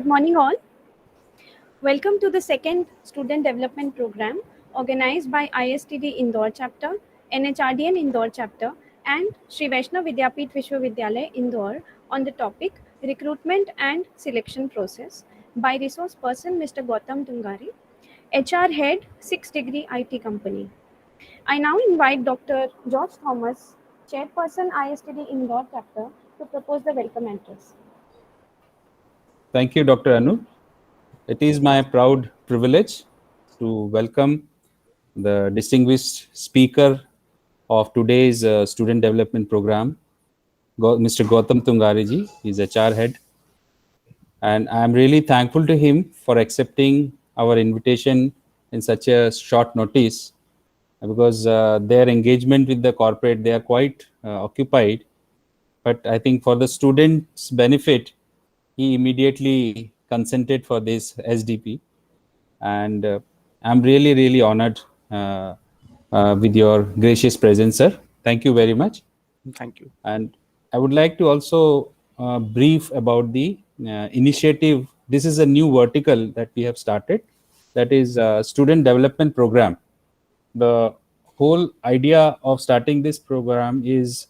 Good morning, all. Welcome to the second Student Development Program organized by ISTD Indore chapter, NHRDN Indore chapter, and Sri Vaishnav Vidyapeeth Vishwavidyalaya Indore on the topic Recruitment and Selection Process by resource person Mr. Gautam Tungare, HR Head, 6 Degree IT Company. I now invite Dr. George Thomas, Chairperson ISTD Indore chapter, to propose the welcome address. Thank you, Dr. Anu. It is my proud privilege to welcome the distinguished speaker of today's student development program, Mr. Gautam Tungare ji. He's HR head. And I'm really thankful to him for accepting our invitation in such a short notice because their engagement with the corporate, they are quite occupied. But I think for the students' benefit, he immediately consented for this SDP. And I'm really, really honored with your gracious presence, sir. Thank you very much. Thank you. And I would like to also brief about the initiative. This is a new vertical that we have started, that is student development program. The whole idea of starting this program is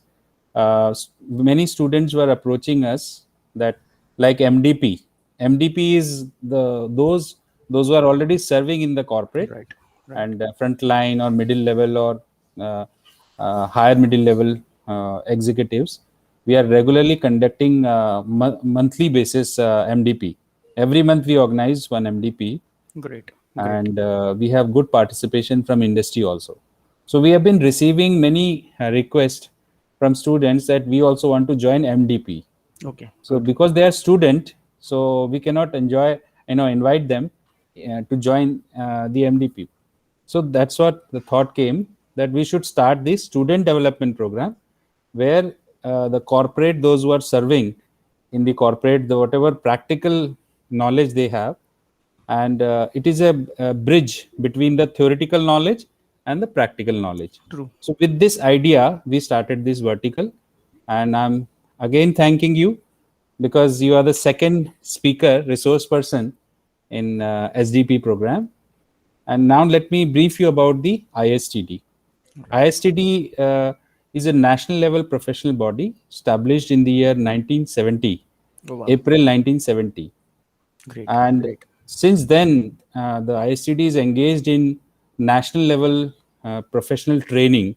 many students were approaching us that like MDP. MDP is those who are already serving in the corporate, Right. and frontline or middle level or higher middle level executives. We are regularly conducting monthly basis MDP. Every month we organize one MDP, Great. and we have good participation from industry also. So we have been receiving many requests from students that we also want to join MDP. Okay. So because they are student, so we cannot invite them to join the MDP. So that's what the thought came, that we should start this student development program where the corporate, those who are serving in the corporate, whatever practical knowledge they have, and it is a bridge between the theoretical knowledge and the practical knowledge. True. So with this idea, we started this vertical, and I'm again thanking you because you are the second speaker, resource person in SDP program. And now let me brief you about the ISTD. ISTD is a national level professional body established in the year 1970, Oh, wow. April 1970. Great. And Great. since then, the ISTD is engaged in national level professional training,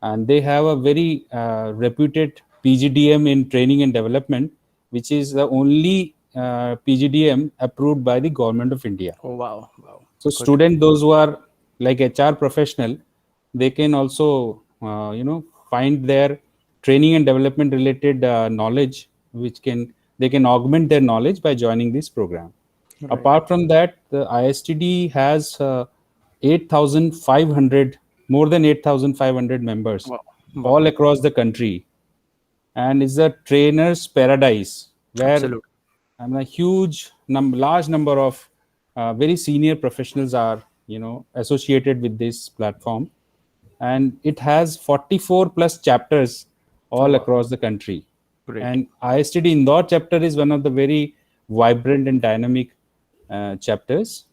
and they have a very reputed PGDM in training and development, which is the only PGDM approved by the government of India. Oh, wow. Wow. So student, those who are like HR professional, they can also find their training and development related knowledge, which they can augment their knowledge by joining this program. Right. Apart from that, the ISTD has 8,500, more than 8,500 members Wow. all across the country, and is a trainer's paradise where Absolutely. a huge large number of very senior professionals are associated with this platform, and it has 44 plus chapters all across the country. Great. And ISTD Indore chapter is one of the very vibrant and dynamic chapters.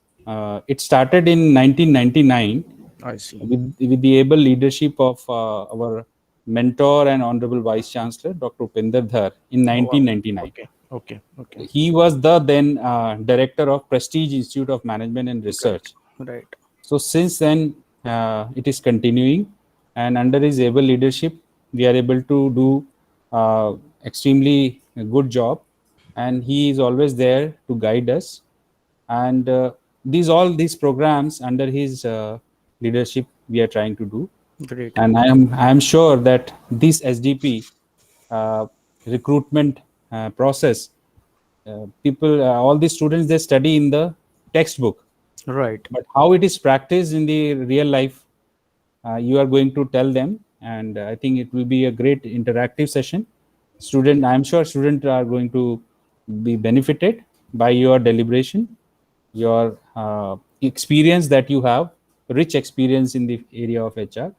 It started in 1999 I see. with the able leadership of our mentor and honorable vice chancellor Dr. Upinder Dhar in 1999. Okay. Okay. Okay. He was the then director of Prestige Institute of Management and Research. Right. So since then, it is continuing, and under his able leadership, we are able to do extremely good job, and he is always there to guide us. And all these programs under his leadership, we are trying to do. Great. And I am sure that this SDP recruitment process, people, all the students, they study in the textbook, Right. but how it is practiced in the real life, you are going to tell them, and I think it will be a great interactive session. I am sure students are going to be benefited by your deliberation, your experience that you have, rich experience in the area of HR.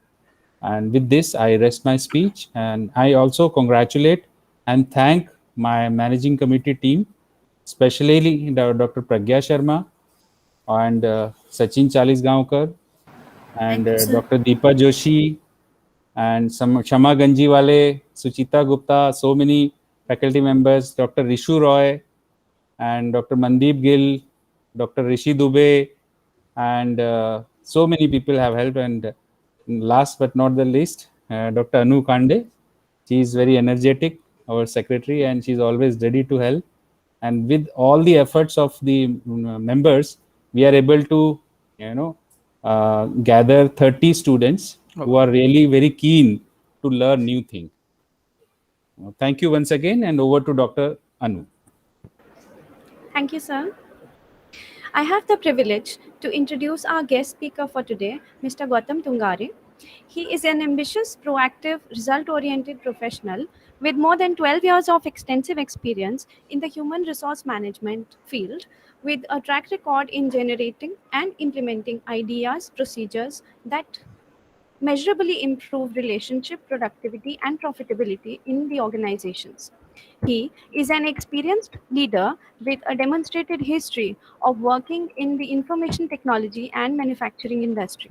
And with this, I rest my speech, and I also congratulate and thank my managing committee team, especially Dr. Pragya Sharma and Sachin Chalisgaonkar and Thank you, sir. Dr. Deepa Joshi and some Shama Ganjiwale, Suchita Gupta, so many faculty members, Dr. Rishu Roy and Dr. Mandeep Gill, Dr. Rishi Dubey, and so many people have helped. And last but not the least, Dr. Anu Kande. She is very energetic, our secretary, and she's always ready to help. And with all the efforts of the members, we are able to, gather 30 students Oh, who wow. are really very keen to learn new things. Thank you once again, and over to Dr. Anu. Thank you, sir. I have the privilege to introduce our guest speaker for today, Mr. Gautam Tungare. He is an ambitious, proactive, result oriented professional with more than 12 years of extensive experience in the human resource management field, with a track record in generating and implementing ideas, procedures that measurably improve relationship, productivity, and profitability in the organizations. He is an experienced leader with a demonstrated history of working in the information technology and manufacturing industry.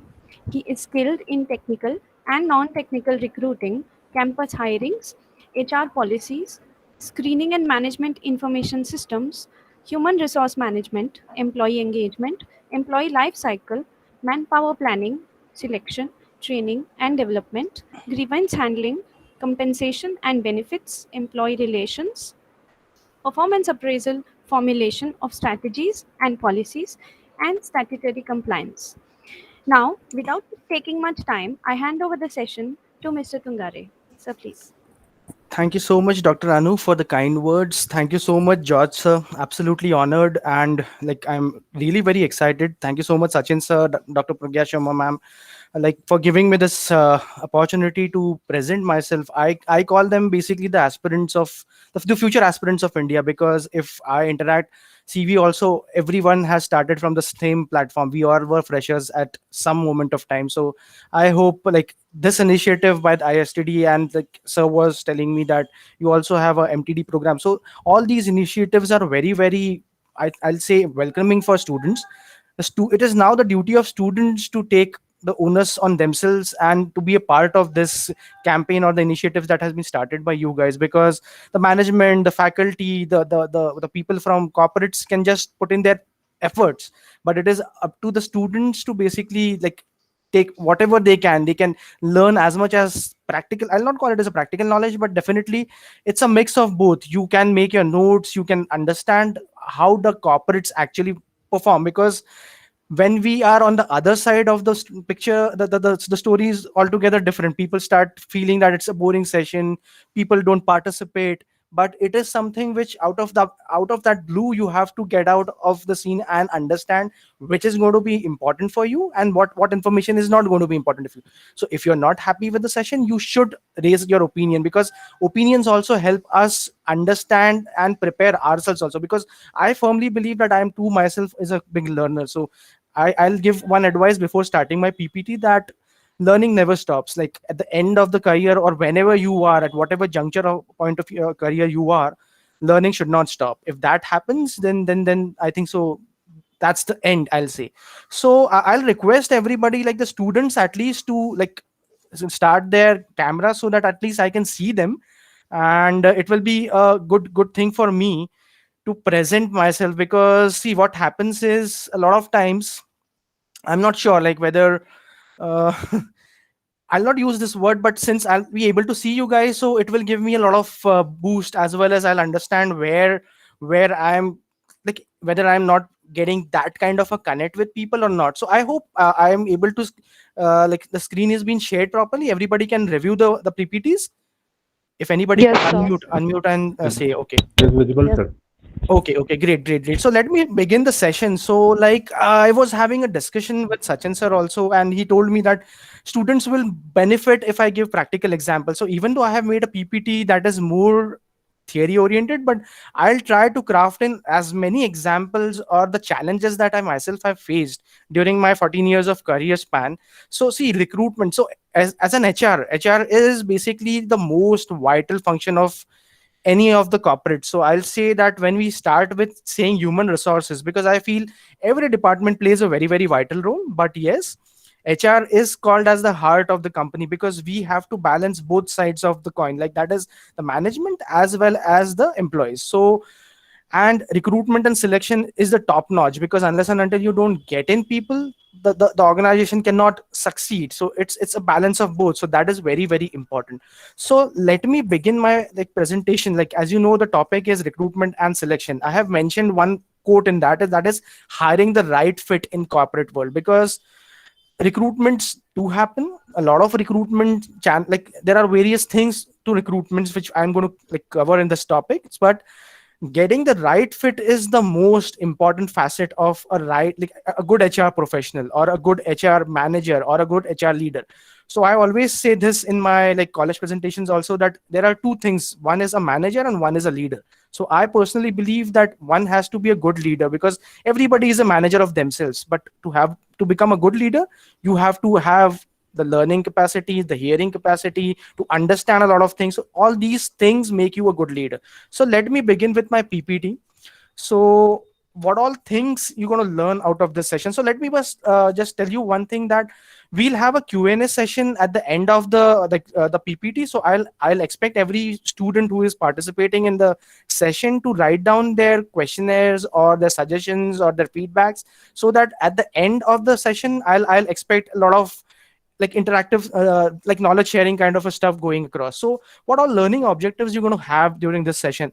He is skilled in technical and non technical recruiting, campus hirings, HR policies, screening and management information systems, human resource management, employee engagement, employee life cycle, manpower planning, selection, training and development, grievance handling, compensation and benefits, employee relations, performance appraisal, formulation of strategies and policies, and statutory compliance. Now, without taking much time, I hand over the session to Mr. Tungare. Sir, please. Thank you so much, Dr. Anu, for the kind words. Thank you so much, George, sir. Absolutely honored, and I'm really very excited. Thank you so much, Sachin, sir, Dr. Pragya Sharma, ma'am, for giving me this opportunity to present myself. I call them basically the aspirants of the future aspirants of India, because if I interact, see, we also, everyone has started from the same platform. We all were freshers at some moment of time. So I hope this initiative by the ISTD, and sir was telling me that you also have a MTD program. So all these initiatives are very, very, I'll say, welcoming for students. It is now the duty of students to take the onus on themselves and to be a part of this campaign or the initiatives that has been started by you guys, because the management, the faculty, the people from corporates can just put in their efforts, but it is up to the students to basically take whatever they can learn as much as practical. I'll not call it as a practical knowledge, but definitely it's a mix of both. You can make your notes, you can understand how the corporates actually perform, because when we are on the other side of the picture, the story is altogether different. People start feeling that it's a boring session, people don't participate, but it is something which out of that blue, you have to get out of the scene and understand which is going to be important for you and what information is not going to be important for you. So if you're not happy with the session, you should raise your opinion, because opinions also help us understand and prepare ourselves also, because I firmly believe that I am too myself is a big learner. So I'll give one advice before starting my PPT, that learning never stops. Like at the end of the career, or whenever you are at whatever juncture or point of your career you are, learning should not stop. If that happens, then I think so, that's the end, I'll say. So I'll request everybody, like the students at least, to start their camera so that at least I can see them, and it will be a good thing for me to present myself. Because see, what happens is, a lot of times, I'm not sure whether uh, I'll not use this word, but since I'll be able to see you guys, so it will give me a lot of boost, as well as I'll understand where I'm, whether I'm not getting that kind of a connect with people or not. So I hope I am able to the screen is being shared properly. Everybody can review the PPTs. If anybody Yes, can sir. unmute and say okay. It is visible, Yes. sir. Okay, okay, great. So let me begin the session. So, I was having a discussion with Sachin sir also, and he told me that students will benefit if I give practical examples. So, even though I have made a PPT that is more theory oriented, but I'll try to craft in as many examples or the challenges that I myself have faced during my 14 years of career span. So, see, recruitment. So, as an HR is basically the most vital function of any of the corporates. So I'll say that when we start with saying human resources, because I feel every department plays a very, very vital role. But yes, HR is called as the heart of the company, because we have to balance both sides of the coin. Like, that is the management as well as the employees. So, and recruitment and selection is the top notch, because unless and until you don't get in people, the organization cannot succeed. So it's a balance of both. So that is very, very important. So let me begin my presentation. Like, as you know, the topic is recruitment and selection. I have mentioned one quote in that is hiring the right fit in corporate world. Because recruitments do happen, a lot of recruitment there are various things to recruitments which I'm going to cover in this topic. But getting the right fit is the most important facet of a good HR professional, or a good HR manager, or a good HR leader. So I always say this in my college presentations also, that there are two things: one is a manager and one is a leader. So I personally believe that one has to be a good leader, because everybody is a manager of themselves. But to become a good leader, you have to have the learning capacity, the hearing capacity, to understand a lot of things. So all these things make you a good leader. So let me begin with my PPT. So what all things you're going to learn out of this session? So let me just tell you one thing, that we'll have a Q&A session at the end of the PPT. So I'll expect every student who is participating in the session to write down their questionnaires or their suggestions or their feedbacks, so that at the end of the session I'll expect a lot of interactive knowledge sharing kind of a stuff going across. So what all learning objectives you're going to have during this session?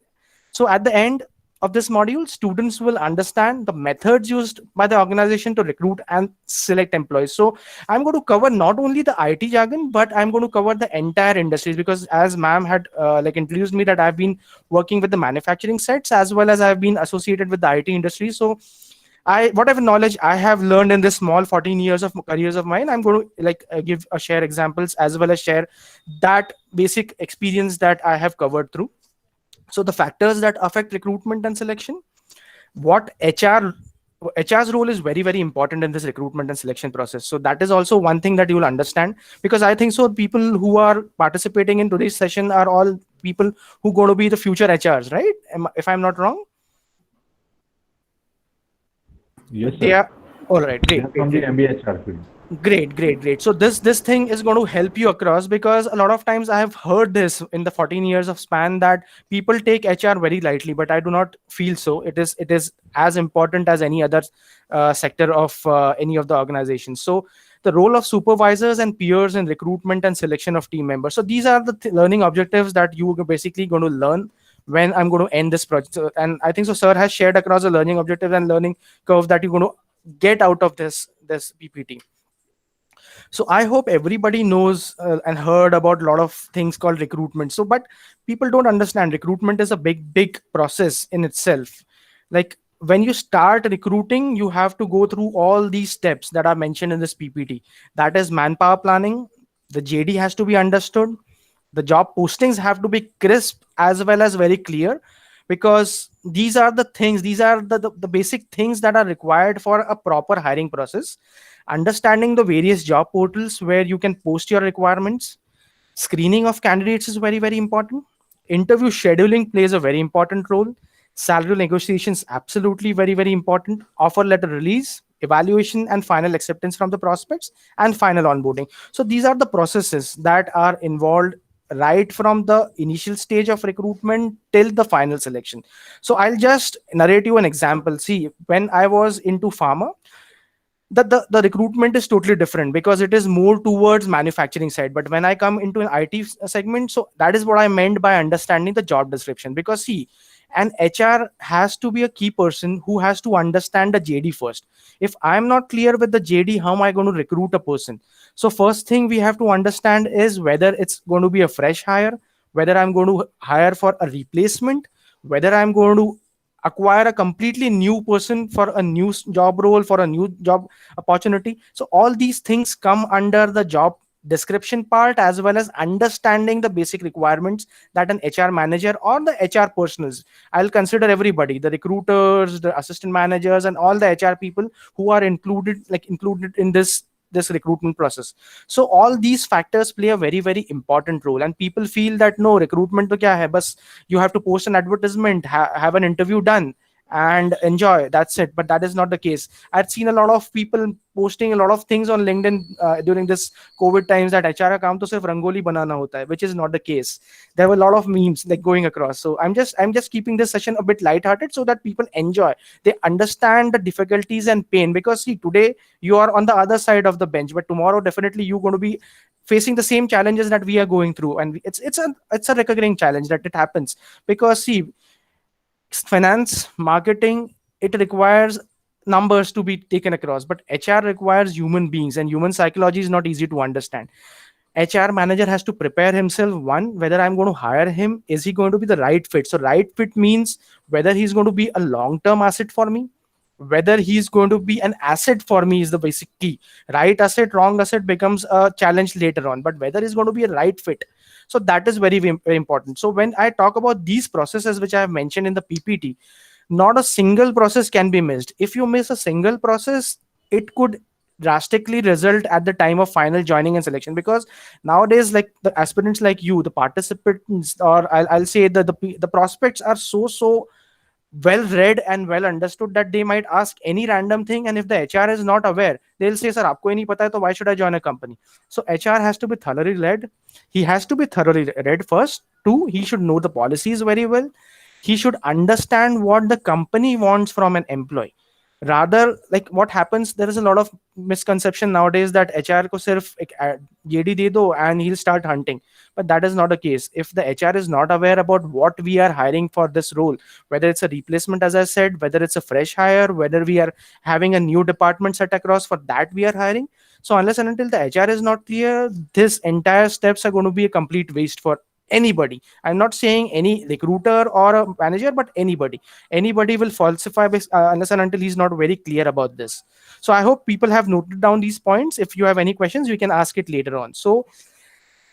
So at the end of this module, students will understand the methods used by the organization to recruit and select employees. So I'm going to cover not only the IT jargon, but I'm going to cover the entire industries, because as ma'am had introduced me, that I've been working with the manufacturing sets as well as I've been associated with the IT industry. So whatever knowledge I have learned in this small 14 years of careers of mine, I'm going to give share examples, as well as share that basic experience that I have covered through. So the factors that affect recruitment and selection, what HR's role is very, very important in this recruitment and selection process. So that is also one thing that you will understand, because I think so people who are participating in today's session are all people who going to be the future HRs, right? If I'm not wrong. Yes, They sir. are all right. They Great, are great, from the great. MBHR field. Great. So this thing is going to help you across, because a lot of times I have heard this in the 14 years of span, that people take HR very lightly, but I do not feel so. It is as important as any other sector of any of the organizations. So the role of supervisors and peers in recruitment and selection of team members. So these are the learning objectives that you are basically going to learn when I'm going to end this project. And I think so sir has shared across the learning objectives and learning curve that you're going to get out of this PPT. So I hope everybody knows and heard about a lot of things called recruitment. So but people don't understand recruitment is a big process in itself. Like, when you start recruiting, you have to go through all these steps that are mentioned in this PPT. That is manpower planning. The JD has to be understood. The job postings have to be crisp as well as very clear, because these are the basic things that are required for a proper hiring process. Understanding the various job portals where you can post your requirements. Screening of candidates is very, very important. Interview scheduling plays a very important role. Salary negotiations, absolutely very, very important. Offer letter release, evaluation, and final acceptance from the prospects, and final onboarding. So these are the processes that are involved right from the initial stage of recruitment till the final selection. So I'll just narrate you an example. See, when I was into pharma, the recruitment is totally different, because it is more towards manufacturing side. But when I come into an IT segment, so that is what I meant by understanding the job description. Because see, an HR has to be a key person who has to understand the JD first. If I'm not clear with the JD, how am I going to recruit a person? So first thing we have to understand is whether it's going to be a fresh hire, whether I'm going to hire for a replacement, whether I'm going to acquire a completely new person for a new job role, for a new job opportunity. So all these things come under the job description part, as well as understanding the basic requirements that an HR manager or the HR personals, I'll consider everybody, the recruiters, the assistant managers, and all the HR people who are included in this recruitment process. So all these factors play a very very important role, and people feel that no, recruitment to kya hai, bas you have to post an advertisement, have an interview done, and enjoy, that's it. But that is not the case. I've seen a lot of people posting a lot of things on LinkedIn during this COVID times, that HR का काम तो सिर्फ रंगोली बनाना होता है, which is not the case. There were a lot of memes like going across. So I'm just keeping this session a bit lighthearted so that people enjoy, they understand the difficulties and pain. Because see, today you are on the other side of the bench, but tomorrow definitely you're going to be facing the same challenges that we are going through, and it's a recurring challenge that it happens. Because see, finance, marketing, it requires numbers to be taken across, but HR requires human beings, and human psychology is not easy to understand. HR manager has to prepare himself, one, whether I'm going to hire him, is he going to be the right fit? So right fit means whether he's going to be a long term asset for me, whether he's going to be an asset for me is the basic key. Right asset, wrong asset becomes a challenge later on, but whether he's going to be a right fit, so that is very very important. So when I talk about these processes which I have mentioned in the PPT, not a single process can be missed. If you miss a single process, it could drastically result at the time of final joining and selection. Because nowadays, like the aspirants like you, the participants, or I'll say the prospects are so well read and well understood that they might ask any random thing, and if the HR is not aware, they'll say, sir, aapko hi nahi pata hai, to why should I join a company? So HR has to be thoroughly led. He has to be thoroughly read first. Two, he should know the policies very well. He should understand what the company wants from an employee. Rather, like what happens, there is a lot of misconception nowadays that HR ko sirf ek JD de do and he'll start hunting. But that is not the case. If the HR is not aware about what we are hiring for this role, whether it's a replacement, as I said, whether it's a fresh hire, whether we are having a new department set across, for that we are hiring. So unless and until the HR is not clear, this entire steps are going to be a complete waste for anybody. I'm not saying any recruiter or a manager, but anybody will falsify unless and until he's not very clear about this. So I hope people have noted down these points. If you have any questions, we can ask it later on. So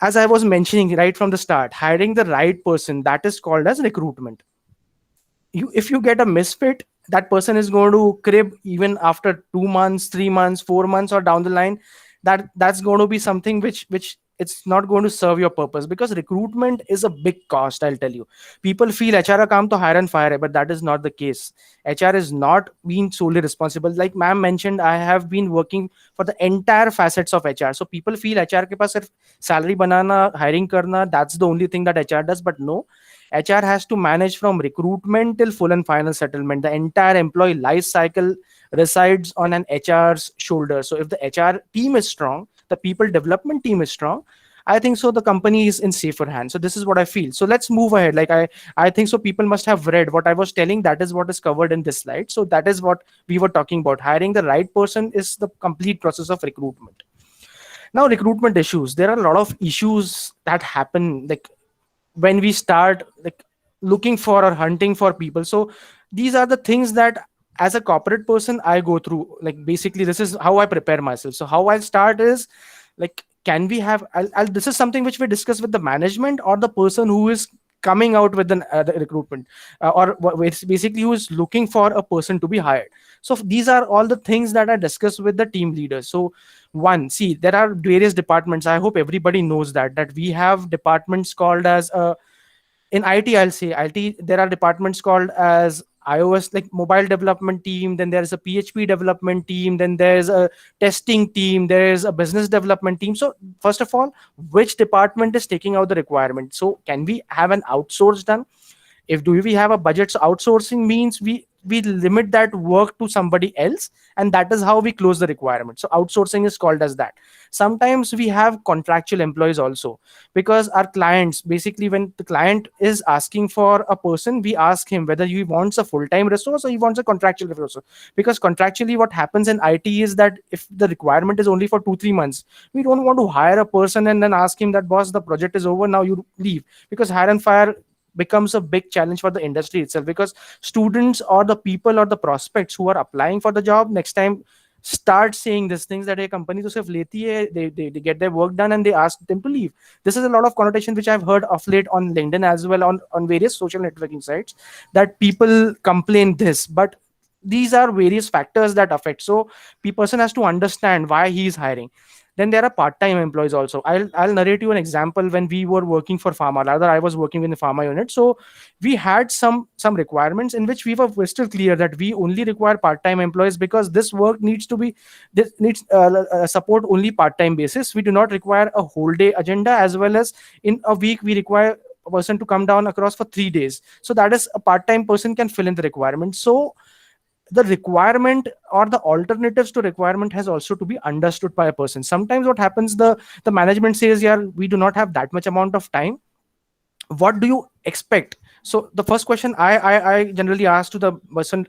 as I was mentioning right from the start, hiring the right person, that is called as recruitment. If you get a misfit, that person is going to crib even after 2 months, 3 months, 4 months, or down the line. That's going to be something which it's not going to serve your purpose. Because recruitment is a big cost, I'll tell you. People feel HR ka kaam to hire and fire hai, but that is not the case. HR is not being solely responsible. Like ma'am mentioned, I have been working for the entire facets of HR. So people feel HR ke paas sirf salary banana, hiring karna, that's the only thing that HR does. But no, HR has to manage from recruitment till full and final settlement. The entire employee life cycle resides on an HR's shoulder. So if the HR team is strong, the people development team is strong, I think so the company is in safer hands. So this is what I feel. So let's move ahead. Like I think so people must have read what I was telling. That is what is covered in this slide. So that is what we were talking about. Hiring the right person is the complete process of recruitment. Now, recruitment issues. There are a lot of issues that happen like when we start like looking for or hunting for people. So these are the things that as a corporate person I go through. Like basically this is how I prepare myself. So how I start is like, can we have this is something which we discuss with the management or the person who is coming out with the recruitment, it's basically who is looking for a person to be hired. So these are all the things that I discuss with the team leaders. So one, see, there are various departments. I hope everybody knows that we have departments called as in IT, I'll say IT, there are departments called as iOS, like mobile development team, then there's a PHP development team, then there's a testing team, there's a business development team. So first of all, which department is taking out the requirement? So can we have an outsource done? If do we have a budget? So outsourcing means we limit that work to somebody else, and that is how we close the requirement. So outsourcing is called as that. Sometimes we have contractual employees also, because our clients, basically when the client is asking for a person, we ask him whether he wants a full-time resource or he wants a contractual resource. Because contractually what happens in IT is that if the requirement is only for 2-3 months, we don't want to hire a person and then ask him that, boss, the project is over, now you leave. Because hire and fire becomes a big challenge for the industry itself. Because students or the people or the prospects who are applying for the job next time start saying these things, that a company to sirf leti hai, they get their work done and they ask them to leave. This is a lot of connotation which I've heard of late on LinkedIn as well, on various social networking sites, that people complain this. But these are various factors that affect. So the person has to understand why he is hiring. Then there are part-time employees also. I'll narrate you an example. When we were working for pharma, rather I was working in the pharma unit, so we had some requirements in which we were crystal clear that we only require part-time employees, because this work needs to be, this needs support only part-time basis. We do not require a whole day agenda, as well as in a week we require a person to come down across for 3 days, so that is a part-time person can fill in the requirement. So the requirement or the alternatives to requirement has also to be understood by a person. Sometimes what happens, the management says, yeah, we do not have that much amount of time, what do you expect? So the first question I generally ask to the person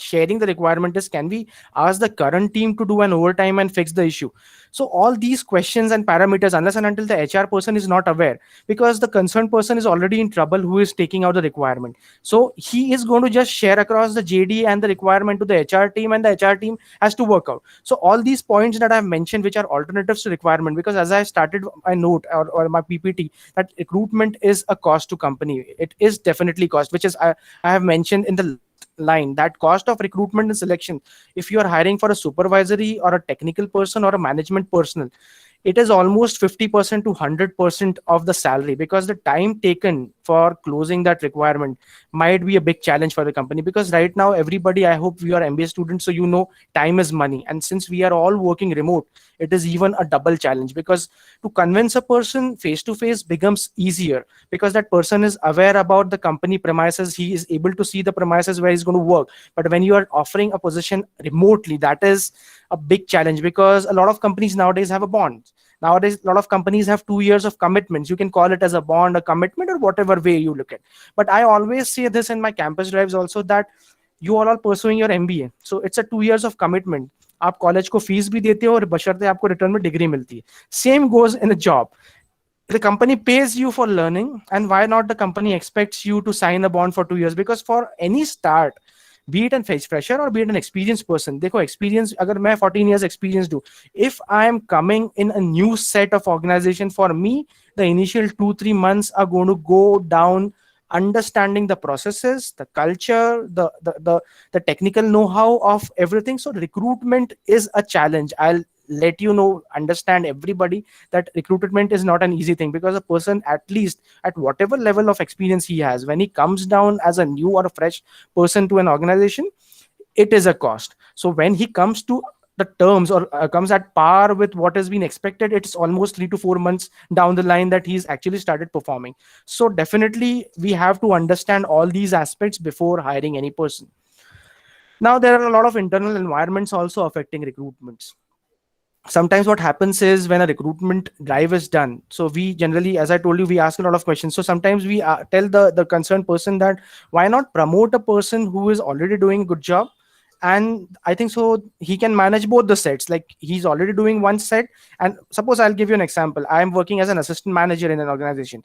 sharing the requirement is, can we ask the current team to do an overtime and fix the issue? So all these questions and parameters, unless and until the HR person is not aware, because the concerned person is already in trouble who is taking out the requirement, so he is going to just share across the JD and the requirement to the HR team, and the HR team has to work out. So all these points that I've mentioned, which are alternatives to requirement, because as I started my note, or my PPT, that recruitment is a cost to company. It is definitely cost, which is I have mentioned in the last line, that cost of recruitment and selection, if you are hiring for a supervisory or a technical person or a management personnel, it is almost 50% to 100% of the salary, because the time taken for closing that requirement might be a big challenge for the company. Because right now, everybody, I hope we are MBA students, so time is money, and since we are all working remote, it is even a double challenge, because to convince a person face to face becomes easier, because that person is aware about the company premises, he is able to see the premises where he's going to work. But when you are offering a position remotely, that is a big challenge, because a lot of companies nowadays have a bond. Nowadays, a lot of companies have 2 years of commitments. You can call it as a bond, a commitment, or whatever way you look at. But I always say this in my campus drives also, that you all are pursuing your MBA, so it's a 2 years of commitment. आप college को fees भी देते हो और बशर्ते आपको return में degree मिलती है. Same goes in a job. The company pays you for learning, and why not the company expects you to sign a bond for 2 years? Because for any start, be it an fresher or be it an experienced person, देखो experience, अगर मैं 14 years experience do, if I am coming in a new set of organization, for me the initial 2-3 months are going to go down understanding the processes, the culture, the technical know-how of everything. So recruitment is a challenge. I'll let understand everybody that recruitment is not an easy thing, because a person, at least at whatever level of experience he has, when he comes down as a new or a fresh person to an organization, it is a cost. So when he comes to the terms, or comes at par with what has been expected, it's almost 3 to 4 months down the line that he's actually started performing. So definitely we have to understand all these aspects before hiring any person. Now there are a lot of internal environments also affecting recruitments. Sometimes what happens is, when a recruitment drive is done, so we generally, as I told you, we ask a lot of questions. So sometimes we tell the concerned person that, why not promote a person who is already doing a good job, and I think so he can manage both the sets. Like, he's already doing one set, and suppose I'll give you an example. I am working as an assistant manager in an organization.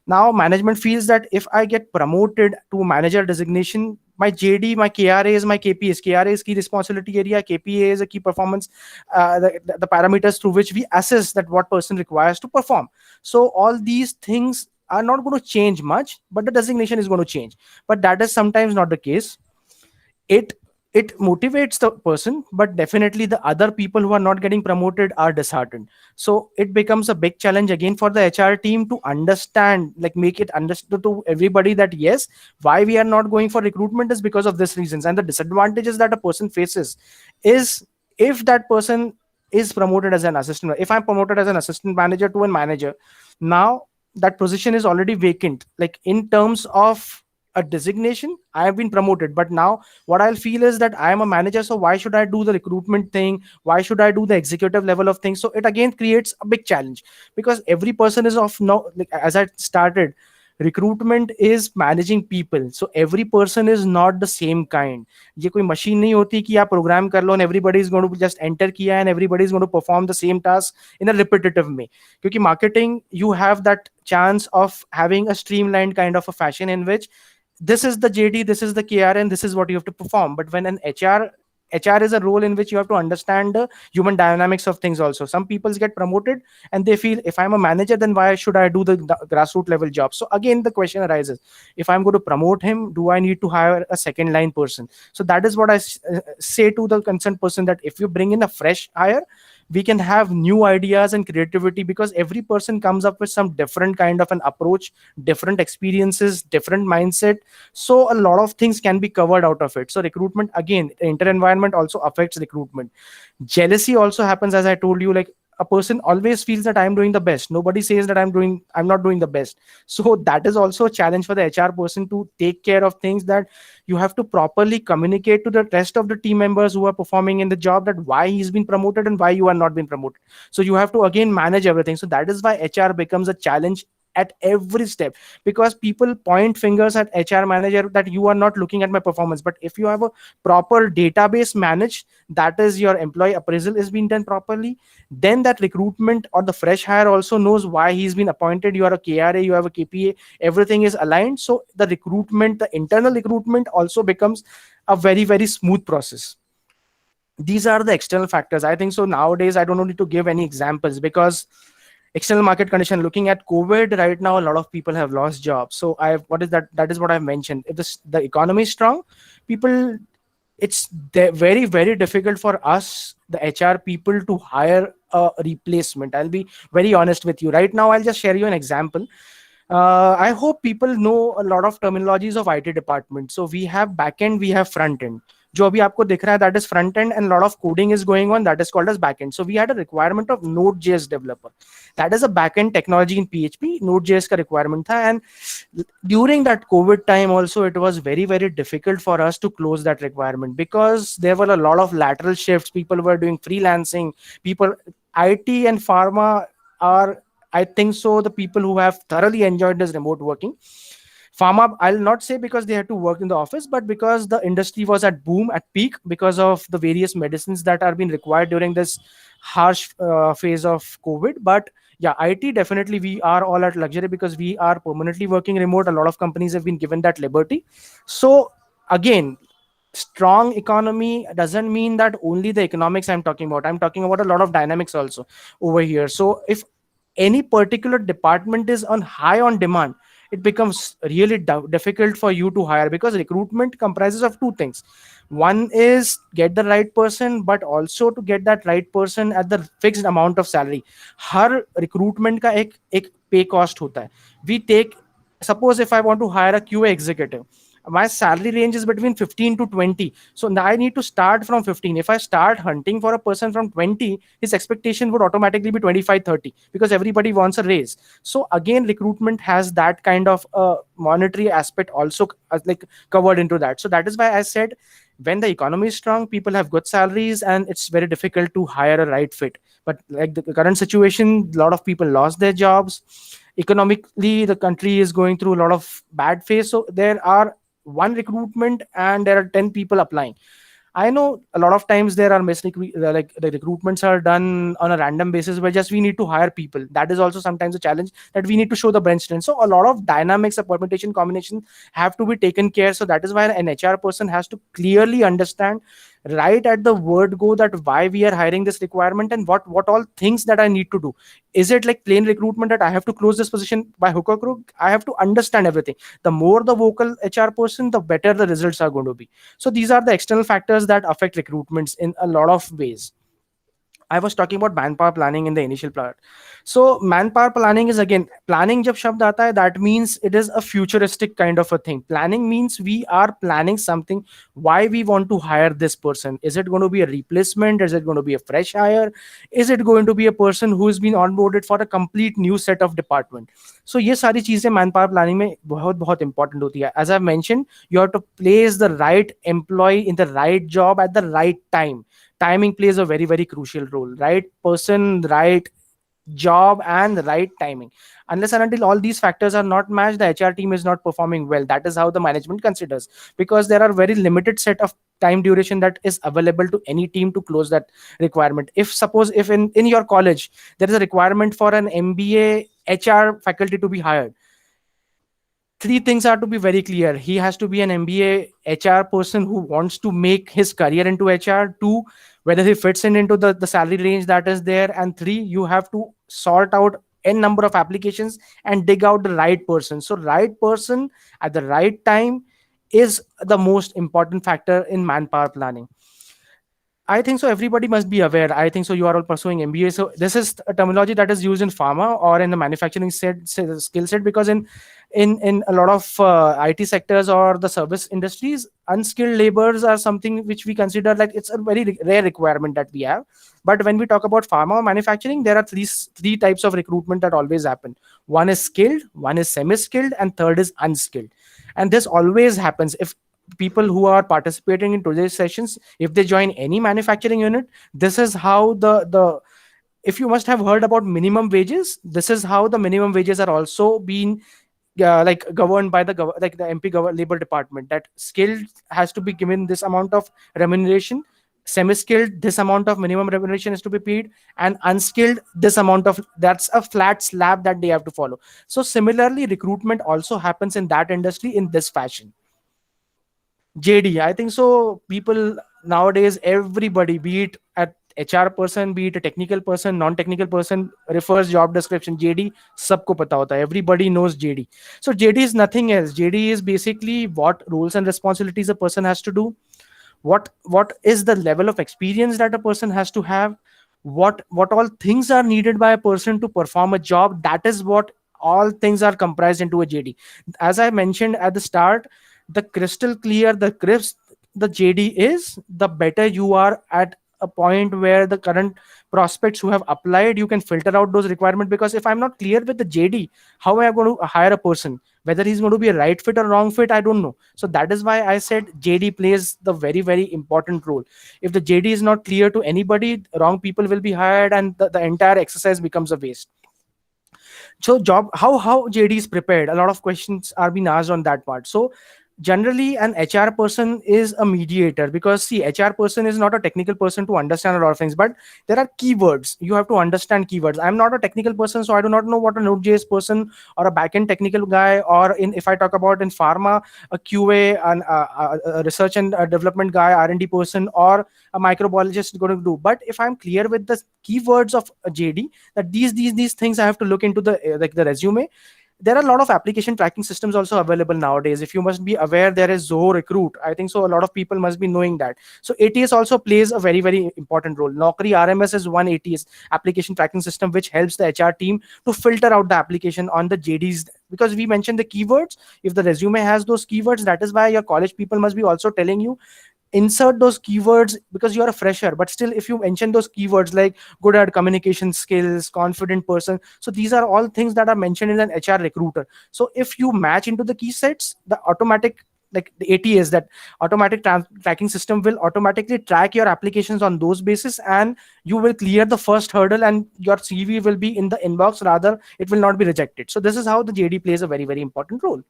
Now management feels that if I get promoted to manager designation, my JD, my KRA is my KPAs. KRA is key responsibility area, KPA is a key performance, the parameters through which we assess that what person requires to perform. So all these things are not going to change much, but the designation is going to change. But that is sometimes not the case. It motivates the person, but definitely the other people who are not getting promoted are disheartened. So it becomes a big challenge again for the HR team to understand, like, make it understood to everybody that yes, why we are not going for recruitment is because of this reasons. And the disadvantages that a person faces is, if that person is promoted as an assistant, if I'm promoted as an assistant manager to a manager, now that position is already vacant. Like, in terms of a designation, I have been promoted, but now what I'll feel is that I am a manager, so why should I do the recruitment thing? Why should I do the executive level of things? So it again creates a big challenge, because every person is of no, like, as I started, recruitment is managing people, so every person is not the same kind. ये कोई machine नहीं होती कि आप program कर लो and everybody is going to just enter किया and everybody is going to perform the same task in a repetitive way. क्योंकि marketing, you have that chance of having a streamlined kind of a fashion in which this is the JD, this is the KR, and this is what you have to perform. But when an HR HR is a role in which you have to understand the human dynamics of things also. Some people get promoted and they feel, if I'm a manager, then why should I do the grassroots level job? So again, the question arises, if I'm going to promote him, do I need to hire a second line person? So that is what I say to the concerned person, that if you bring in a fresh hire, we can have new ideas and creativity, because every person comes up with some different kind of an approach, different experiences, different mindset. So a lot of things can be covered out of it. So recruitment, again, inter environment also affects recruitment. Jealousy also happens, as I told you. Like, a person always feels that I'm doing the best, nobody says that I'm not doing the best. So that is also a challenge for the HR person to take care of things, that you have to properly communicate to the rest of the team members who are performing in the job, that why he's been promoted and why you are not been promoted. So you have to again manage everything. So that is why HR becomes a challenge at every step, because people point fingers at HR manager that you are not looking at my performance. But if you have a proper database managed, that is, your employee appraisal is being done properly, then that recruitment or the fresh hire also knows why he's been appointed. You are a KRA, you have a KPA, everything is aligned. So the recruitment, the internal recruitment also becomes a very, very smooth process. These are the external factors, I think. So nowadays I don't need to give any examples, because external market condition, looking at COVID right now, a lot of people have lost jobs. So I have, what is that, that is what I've mentioned. If the economy is strong, people, it's very, very difficult for us, the HR people, to hire a replacement. I'll be very honest with you right now. I'll just share you an example. I hope people know a lot of terminologies of IT department. So we have backend, we have front end. जो अभी आपको दिख रहा है, that is front end, and a lot of coding is going on, that is called as backend. So we had a requirement of Node.js developer. That is a backend technology in PHP. Node.js का requirement था, and during that COVID time also, it was very, very difficult for us to close that requirement, because there were a lot of lateral shifts. People were doing freelancing. People, IT and pharma are, I think so, the people who have thoroughly enjoyed this remote working. Pharma, I'll not say because they had to work in the office, but because the industry was at boom, at peak, because of the various medicines that are being required during this harsh phase of COVID. But yeah, IT, definitely we are all at luxury, because we are permanently working remote. A lot of companies have been given that liberty. So again, strong economy doesn't mean that only the economics I'm talking about. I'm talking about a lot of dynamics also over here. So if any particular department is on high on demand, it becomes really difficult for you to hire, because recruitment comprises of two things. One is get the right person, but also to get that right person at the fixed amount of salary. Her recruitment का एक pay cost होता है. We take, suppose if I want to hire a QA executive, my salary range is between 15 to 20. So now I need to start from 15. If I start hunting for a person from 20, his expectation would automatically be 25, 30, because everybody wants a raise. So again, recruitment has that kind of monetary aspect also like covered into that. So that is why I said, when the economy is strong, people have good salaries, and it's very difficult to hire a right fit. But like the current situation, a lot of people lost their jobs. Economically, the country is going through a lot of bad phase. So there are one recruitment and there are 10 people applying. I know a lot of times there are like the recruitments are done on a random basis, where just we need to hire people. That is also sometimes a challenge, that we need to show the bench strength. So a lot of dynamics of permutation combination have to be taken care. So that is why an HR person has to clearly understand right at the word go that why we are hiring this requirement, and what all things that I need to do. Is it like plain recruitment that I have to close this position by hook or crook? I have to understand everything. The more the vocal HR person, the better the results are going to be. So these are the external factors that affect recruitments in a lot of ways. I was talking about manpower planning in the initial part. So manpower planning is, again, planning jab shabd aata hai, that means it is a futuristic kind of a thing. Planning means we are planning something, why we want to hire this person. Is it going to be a replacement? Is it going to be a fresh hire? Is it going to be a person who has been onboarded for a complete new set of department? So ये सारी चीजें manpower planning में बहुत बहुत important होती है. As I mentioned, you have to place the right employee in the right job at the right time. Timing plays a very, very crucial role. Right person, right job, and the right timing. Unless and until all these factors are not matched, the HR team is not performing well. That is how the management considers, because there are very limited set of time duration that is available to any team to close that requirement. If suppose if in your college there is a requirement for an MBA HR faculty to be hired, three things are to be very clear. He has to be an MBA HR person who wants to make his career into HR. Two, whether he fits in into the salary range that is there. And three, you have to sort out n number of applications and dig out the right person. So right person at the right time is the most important factor in manpower planning. I think so. Everybody must be aware. I think so. You are all pursuing MBA. So this is a terminology that is used in pharma or in the manufacturing skill set, because in a lot of IT sectors or the service industries, unskilled laborers are something which we consider like it's a very rare requirement that we have. But when we talk about pharma or manufacturing, there are three types of recruitment that always happen. One is skilled, one is semi-skilled, and third is unskilled. And this always happens if people who are participating in today's sessions, if they join any manufacturing unit, this is how the if you must have heard about minimum wages, this is how the minimum wages are also being like governed by the like the labor department, that skilled has to be given this amount of remuneration, semi-skilled this amount of minimum remuneration is to be paid, and unskilled this amount of, that's a flat slab that they have to follow. So similarly recruitment also happens in that industry in this fashion. JD, I think so. People nowadays, everybody, be it at HR person, be it a technical person, non-technical person, refers job description. JD, सबको पता होता है. Everybody knows JD. So JD is nothing else. JD is basically what roles and responsibilities a person has to do, what is the level of experience that a person has to have, what all things are needed by a person to perform a job. That is what all things are comprised into a JD. As I mentioned at the start, the crystal clear, the crisp the JD is, the better you are at a point where the current prospects who have applied, you can filter out those requirements. Because if I'm not clear with the JD, how am I going to hire a person? Whether he's going to be a right fit or wrong fit, I don't know. So that is why I said JD plays the very, very important role. If the JD is not clear to anybody, wrong people will be hired, and the entire exercise becomes a waste. So job, how JD is prepared, a lot of questions are being asked on that part. So generally an HR person is a mediator, because see, HR person is not a technical person to understand a lot of things, but there are keywords, you have to understand keywords. I'm not a technical person, so I do not know what a Node.js person or a backend technical guy, or in, if I talk about in pharma, a QA and a research and development guy, R&D person, or a microbiologist is going to do. But if I'm clear with the keywords of a JD, that these things I have to look into the like the resume. There are a lot of application tracking systems also available nowadays. If you must be aware, there is Zoho Recruit. I think so a lot of people must be knowing that. So ATS also plays a very, very important role. Naukri RMS is one ATS, application tracking system, which helps the HR team to filter out the application on the JDs, because we mentioned the keywords. If the resume has those keywords, that is why your college people must be also telling you, insert those keywords, because you're a fresher. But still, if you mention those keywords like good at communication skills, confident person, so these are all things that are mentioned in an HR recruiter. So if you match into the key sets, the automatic, like the ATS, that automatic tracking system, will automatically track your applications on those basis, and you will clear the first hurdle, and your CV will be in the inbox, rather it will not be rejected. So this is how the JD plays a very, very important role.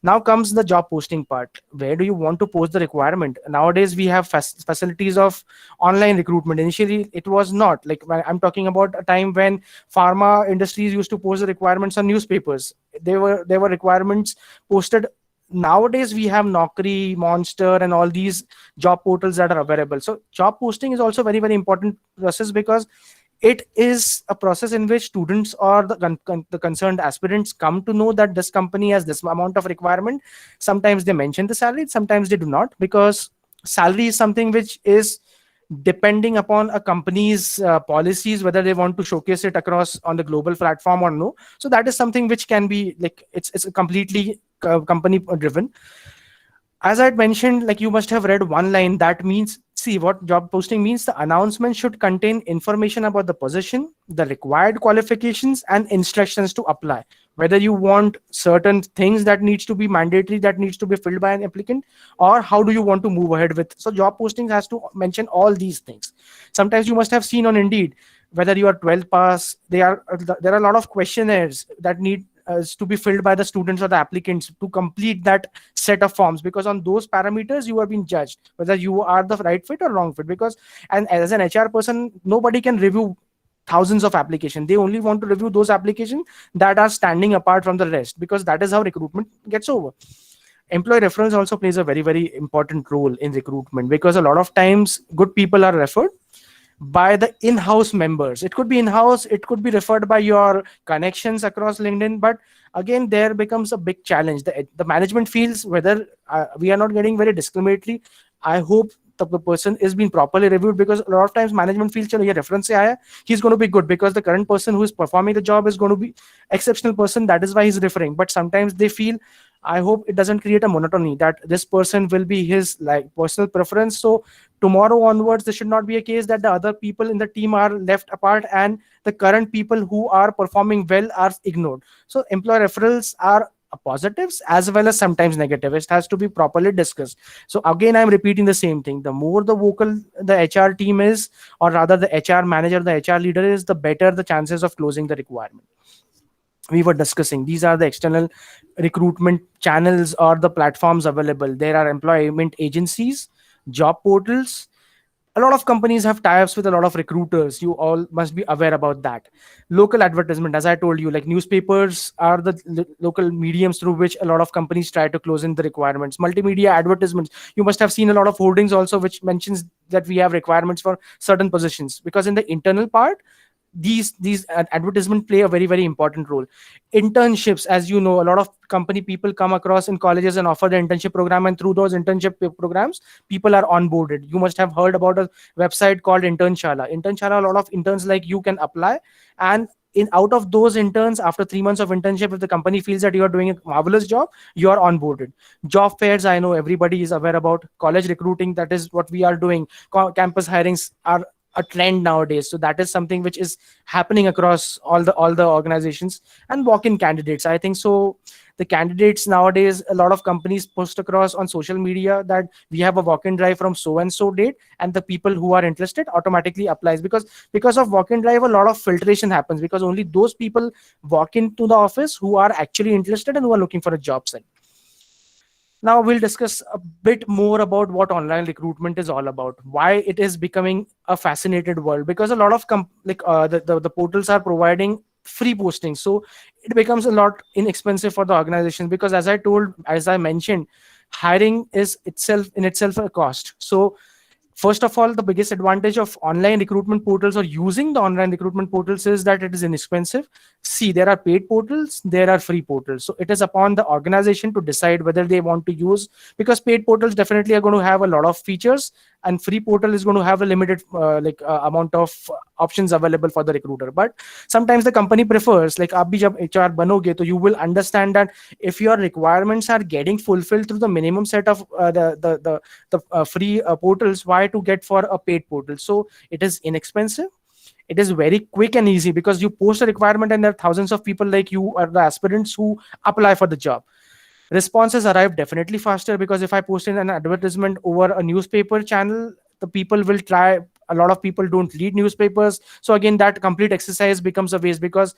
Now comes the job posting part. Where do you want to post the requirement? Nowadays we have facilities of online recruitment. Initially it was not like, I'm talking about a time when pharma industries used to post the requirements on newspapers. There were requirements posted. Nowadays we have Naukri, Monster, and all these job portals that are available. So job posting is also very, very important process, because it is a process in which students or the concerned aspirants come to know that this company has this amount of requirement. Sometimes they mention the salary, sometimes they do not, because salary is something which is depending upon a company's policies, whether they want to showcase it across on the global platform or no. So that is something which can be like, it's a completely company driven. As I had mentioned, like you must have read one line that means, see what job posting means. The announcement should contain information about the position, the required qualifications, and instructions to apply. Whether you want certain things that needs to be mandatory, that needs to be filled by an applicant, or how do you want to move ahead with. So job posting has to mention all these things. Sometimes you must have seen on Indeed, whether you are 12 pass, there are a lot of questionnaires that need to be filled by the students or the applicants to complete that set of forms, because on those parameters you are being judged whether you are the right fit or wrong fit. Because, and as an HR person, nobody can review thousands of applications. They only want to review those applications that are standing apart from the rest, because that is how recruitment gets over. Employee referrals also plays a very, very important role in recruitment, because a lot of times good people are referred by the in-house members. It could be in-house, it could be referred by your connections across LinkedIn, but again there becomes a big challenge. The management feels whether we are not getting very discriminatory. I hope the person is being properly reviewed, because a lot of times management feels chalo ye reference se aaya, he's going to be good because the current person who is performing the job is going to be exceptional person, that is why he's referring. But sometimes they feel, I hope it doesn't create a monotony that this person will be his like personal preference. So tomorrow onwards, there should not be a case that the other people in the team are left apart and the current people who are performing well are ignored. So employee referrals are positives as well as sometimes negative. It has to be properly discussed. So again, I'm repeating the same thing. The more the vocal the HR team is, or rather the HR manager, the HR leader is, the better the chances of closing the requirement. We were discussing, these are the external recruitment channels or the platforms available. There are employment agencies, job portals. A lot of companies have tie-ups with a lot of recruiters. You all must be aware about that. Local advertisement, as I told you, like newspapers are the local mediums through which a lot of companies try to close in the requirements. Multimedia advertisements, you must have seen a lot of hoardings also which mentions that we have requirements for certain positions, because in the internal part, these advertisement play a very, very important role. Internships, as you know, a lot of company people come across in colleges and offer the internship program, and through those internship programs people are onboarded. You must have heard about a website called Internshala. A lot of interns like you can apply, and in out of those interns, after 3 months of internship, if the company feels that you are doing a marvelous job, you are onboarded. Job fairs, I know everybody is aware about. College recruiting, that is what we are doing. Campus hirings are a trend nowadays, so that is something which is happening across all the organizations. And walk-in candidates, I think so, the candidates nowadays, a lot of companies post across on social media that we have a walk-in drive from so and so date, and the people who are interested automatically applies, because of walk-in drive a lot of filtration happens, because only those people walk into the office who are actually interested and who are looking for a job site. Now we'll discuss a bit more about what online recruitment is all about, why it is becoming a fascinated world, because a lot of the portals are providing free postings, so it becomes a lot inexpensive for the organization, because as I mentioned, hiring is itself a cost. So first of all, the biggest advantage of online recruitment portals or using the online recruitment portals is that it is inexpensive. See, there are paid portals, there are free portals. So it is upon the organization to decide whether they want to use, because paid portals definitely are going to have a lot of features, and free portal is going to have a limited amount of options available for the recruiter. But sometimes the company prefers, like आप भी जब HR बनोगे, तो you will understand that if your requirements are getting fulfilled through the minimum set of the free portals, why to get for a paid portal? So it is inexpensive, it is very quick and easy, because you post a requirement and there are thousands of people like you or the aspirants who apply for the job. Responses arrive definitely faster, because if I post in an advertisement over a newspaper channel, the people will try. A lot of people don't read newspapers, so again that complete exercise becomes a waste, because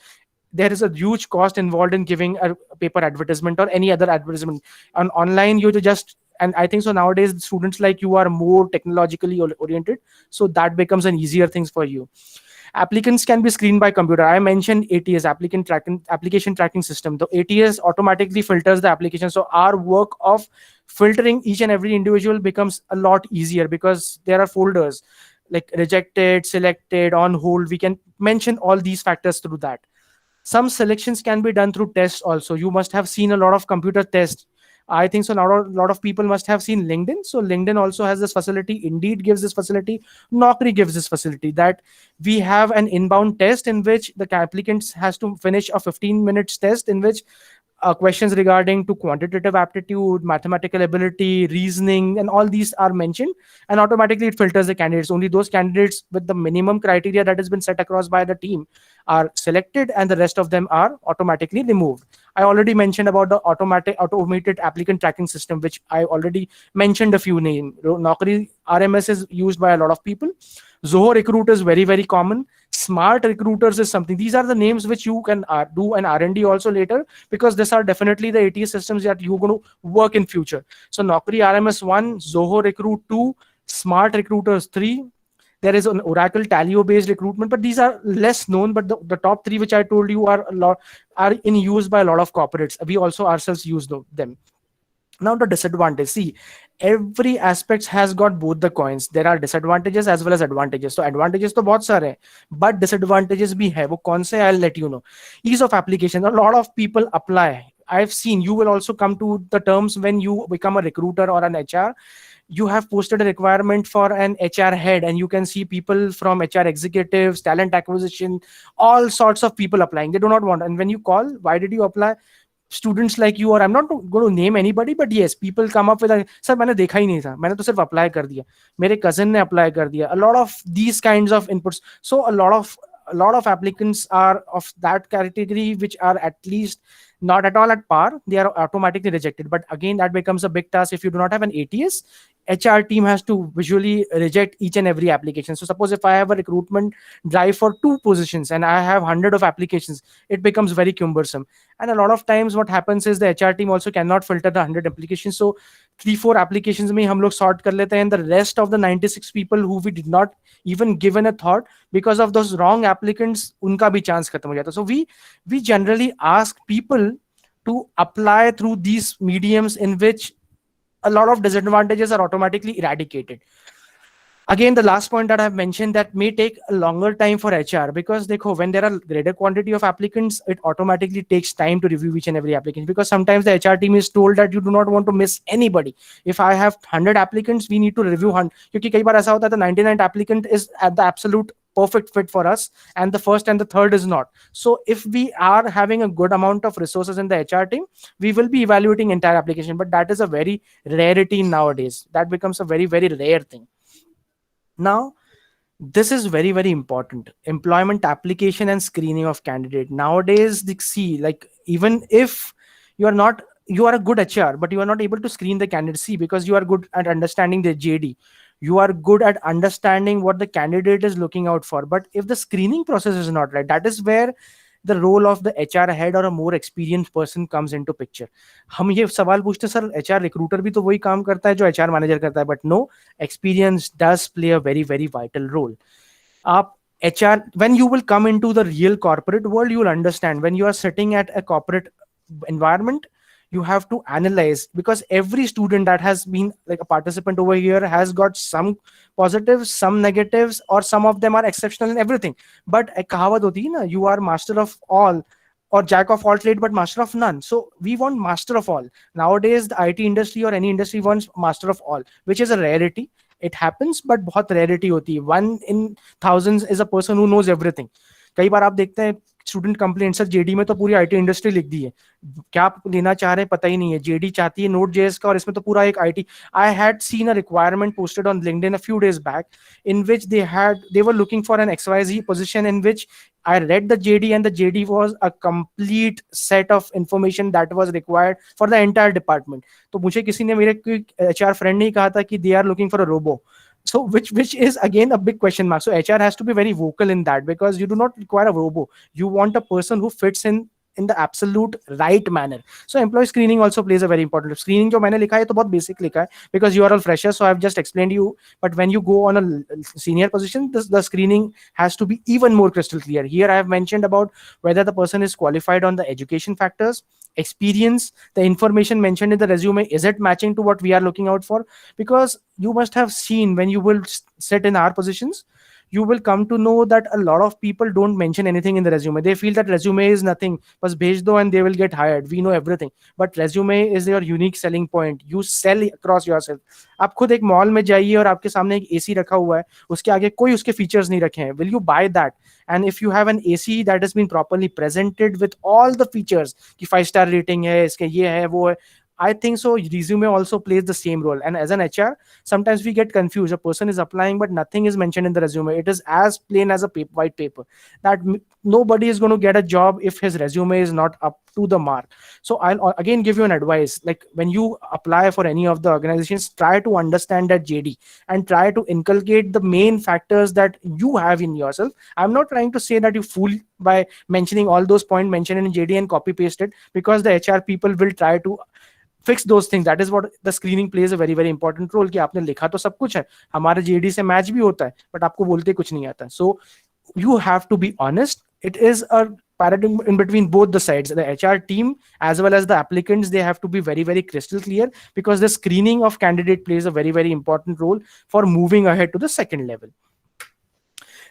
there is a huge cost involved in giving a paper advertisement or any other advertisement. On online, you just, and I think so nowadays students like you are more technologically oriented, so that becomes an easier things for you. Applicants can be screened by computer. I mentioned ATS, application tracking system. The ATS automatically filters the application, so our work of filtering each and every individual becomes a lot easier, because there are folders like rejected, selected, on hold. We can mention all these factors through that. Some selections can be done through tests also. You must have seen a lot of computer tests. I think so now a lot of people must have seen LinkedIn. So LinkedIn also has this facility. Indeed gives this facility. Naukri gives this facility, that we have an inbound test in which the applicant has to finish a 15 minutes test, in which questions regarding to quantitative aptitude, mathematical ability, reasoning, and all these are mentioned, and automatically it filters the candidates. Only those candidates with the minimum criteria that has been set across by the team are selected, and the rest of them are automatically removed. I already mentioned about the automated applicant tracking system, which I already mentioned a few names. Naukri RMS is used by a lot of people. Zoho Recruit is very, very common. Smart Recruiters is something. These are the names which you can do an R&D also later, because these are definitely the ATS systems that you're going to work in future. So Naukri RMS 1, Zoho Recruit 2, Smart Recruiters 3, There is an Oracle Talio based recruitment, but these are less known. But the top three which I told you are a lot, are in use by a lot of corporates. We also ourselves use them. Now the disadvantage, see, every aspect has got both the coins. There are disadvantages as well as advantages. So advantages तो बहुत सारे हैं, but disadvantages भी है. वो कौन से, I'll let you know. Ease of application, a lot of people apply. I've seen, you will also come to the terms when you become a recruiter or an HR. You have posted a requirement for an HR head, and you can see people from HR executives, talent acquisition, all sorts of people applying. They do not want, and when you call, why did you apply? Students like you, or I'm not going to name anybody, but yes, people come up with a, sir मैंने देखा ही नहीं था, मैंने तो सिर्फ apply कर दिया, मेरे cousin ने अप्लाई कर दिया. A lot of these kinds of inputs. So a lot of applicants are of that category which are at least not at all at par. They are automatically rejected. But again, that becomes a big task if you do not have an ATS. HR team has to visually reject each and every application. So suppose if I have a recruitment drive for 2 positions and I have 100 of applications, it becomes very cumbersome. And a lot of times what happens is the HR team also cannot filter the 100 applications. So 3-4 applications mein hum log sort kar lete hain, and the rest of the 96 people who we did not even given a thought, because of those wrong applicants, unka bhi chance khatam ho jata. So we generally ask people to apply through these mediums in which a lot of disadvantages are automatically eradicated. Again, the last point that I've mentioned, that may take a longer time for HR, because dekho, when there are greater quantity of applicants, it automatically takes time to review each and every applicant, because sometimes the HR team is told that you do not want to miss anybody. If I have 100 applicants, we need to review 100, क्योंकि कई बार ऐसा होता है the 99th applicant is at the absolute perfect fit for us and the first and the third is not. So if we are having a good amount of resources in the HR team, we will be evaluating entire application, but that is a very rarity nowadays. That becomes a very, very rare thing. Now, this is very, very important. Employment application and screening of candidate. Nowadays, see, like, even if you are a good HR, but you are not able to screen the candidacy because you are good at understanding the JD. You are good at understanding what the candidate is looking out for. But if the screening process is not right, that is where the role of the HR head or a more experienced person comes into picture. हम ये सवाल पूछते sir HR recruiter भी तो वही काम करता है जो HR manager करता है, but no, experience does play a very, very vital role. आप HR, when you will come into the real corporate world, you will understand when you are sitting at a corporate environment, you have to analyze, because every student that has been like a participant over here has got some positives, some negatives, or some of them are exceptional in everything. But एक कहावत होती है ना, you are master of all or jack of all trade but master of none. So we want master of all. Nowadays the IT industry or any industry wants master of all, which is a rarity. It happens, but बहुत rarity होती है. 1 in thousands is a person who knows everything. कई बार आप देखते हैं student complaint, sir JD में तो पूरी आईटी इंडस्ट्री लिख दी है, क्या आप लेना चाह रहे हैं पता ही नहीं है, जेडी चाहती है नोट जेएस का और इसमें तो पूरा एक IT. I had seen a requirement posted on LinkedIn a few days back in which they were looking for an XYZ position in which I read the JD, and the JD was a complete set of information that was required for the entire department. तो मुझे किसी ने, मेरे HR friend ने कहा था कि they are looking for a robo. So which is again a big question mark. So HR has to be very vocal in that, because you do not require a robo. You want a person who fits in the absolute right manner. So employee screening also plays a very important. Screening जो मैंने लिखा है तो बहुत basic लिखा है, because you are all freshers, so I've just explained you. But when you go on a senior position, the screening has to be even more crystal clear. Here I have mentioned about whether the person is qualified on the education factors, experience, the information mentioned in the resume, is it matching to what we are looking out for? Because you must have seen, when you will sit in our positions, you will come to know that a lot of people don't mention anything in the resume. They feel that resume is nothing, bas bhej do and they will get hired. We know everything, but resume is your unique selling point. You sell across yourself. आप खुद एक mall में जाइए और आपके सामने एक AC रखा हुआ है, उसके आगे कोई उसके फीचर्स नहीं रखे हैं. Will you buy that? And if you have an AC that has been properly presented with all the features, कि 5-star rating है, इसके ये है वो है, I think so resume also plays the same role. And as an HR, sometimes we get confused. A person is applying but nothing is mentioned in the resume. It is as plain as a white paper, that nobody is going to get a job if his resume is not up to the mark. So I'll again give you an advice, like when you apply for any of the organizations, try to understand that JD and try to inculcate the main factors that you have in yourself. I'm not trying to say that you fool by mentioning all those points mentioned in JD and copy paste it, because the HR people will try to fix those things. That is what the screening plays a very very important role, कि आपने लिखा तो सब कुछ है, हमारे JD से match भी होता है, but आपको बोलते कुछ नहीं आता. So you have to be honest. It is a paradigm in between both the sides, the HR team as well as the applicants. They have to be very very crystal clear, because the screening of candidate plays a very very important role for moving ahead to the second level.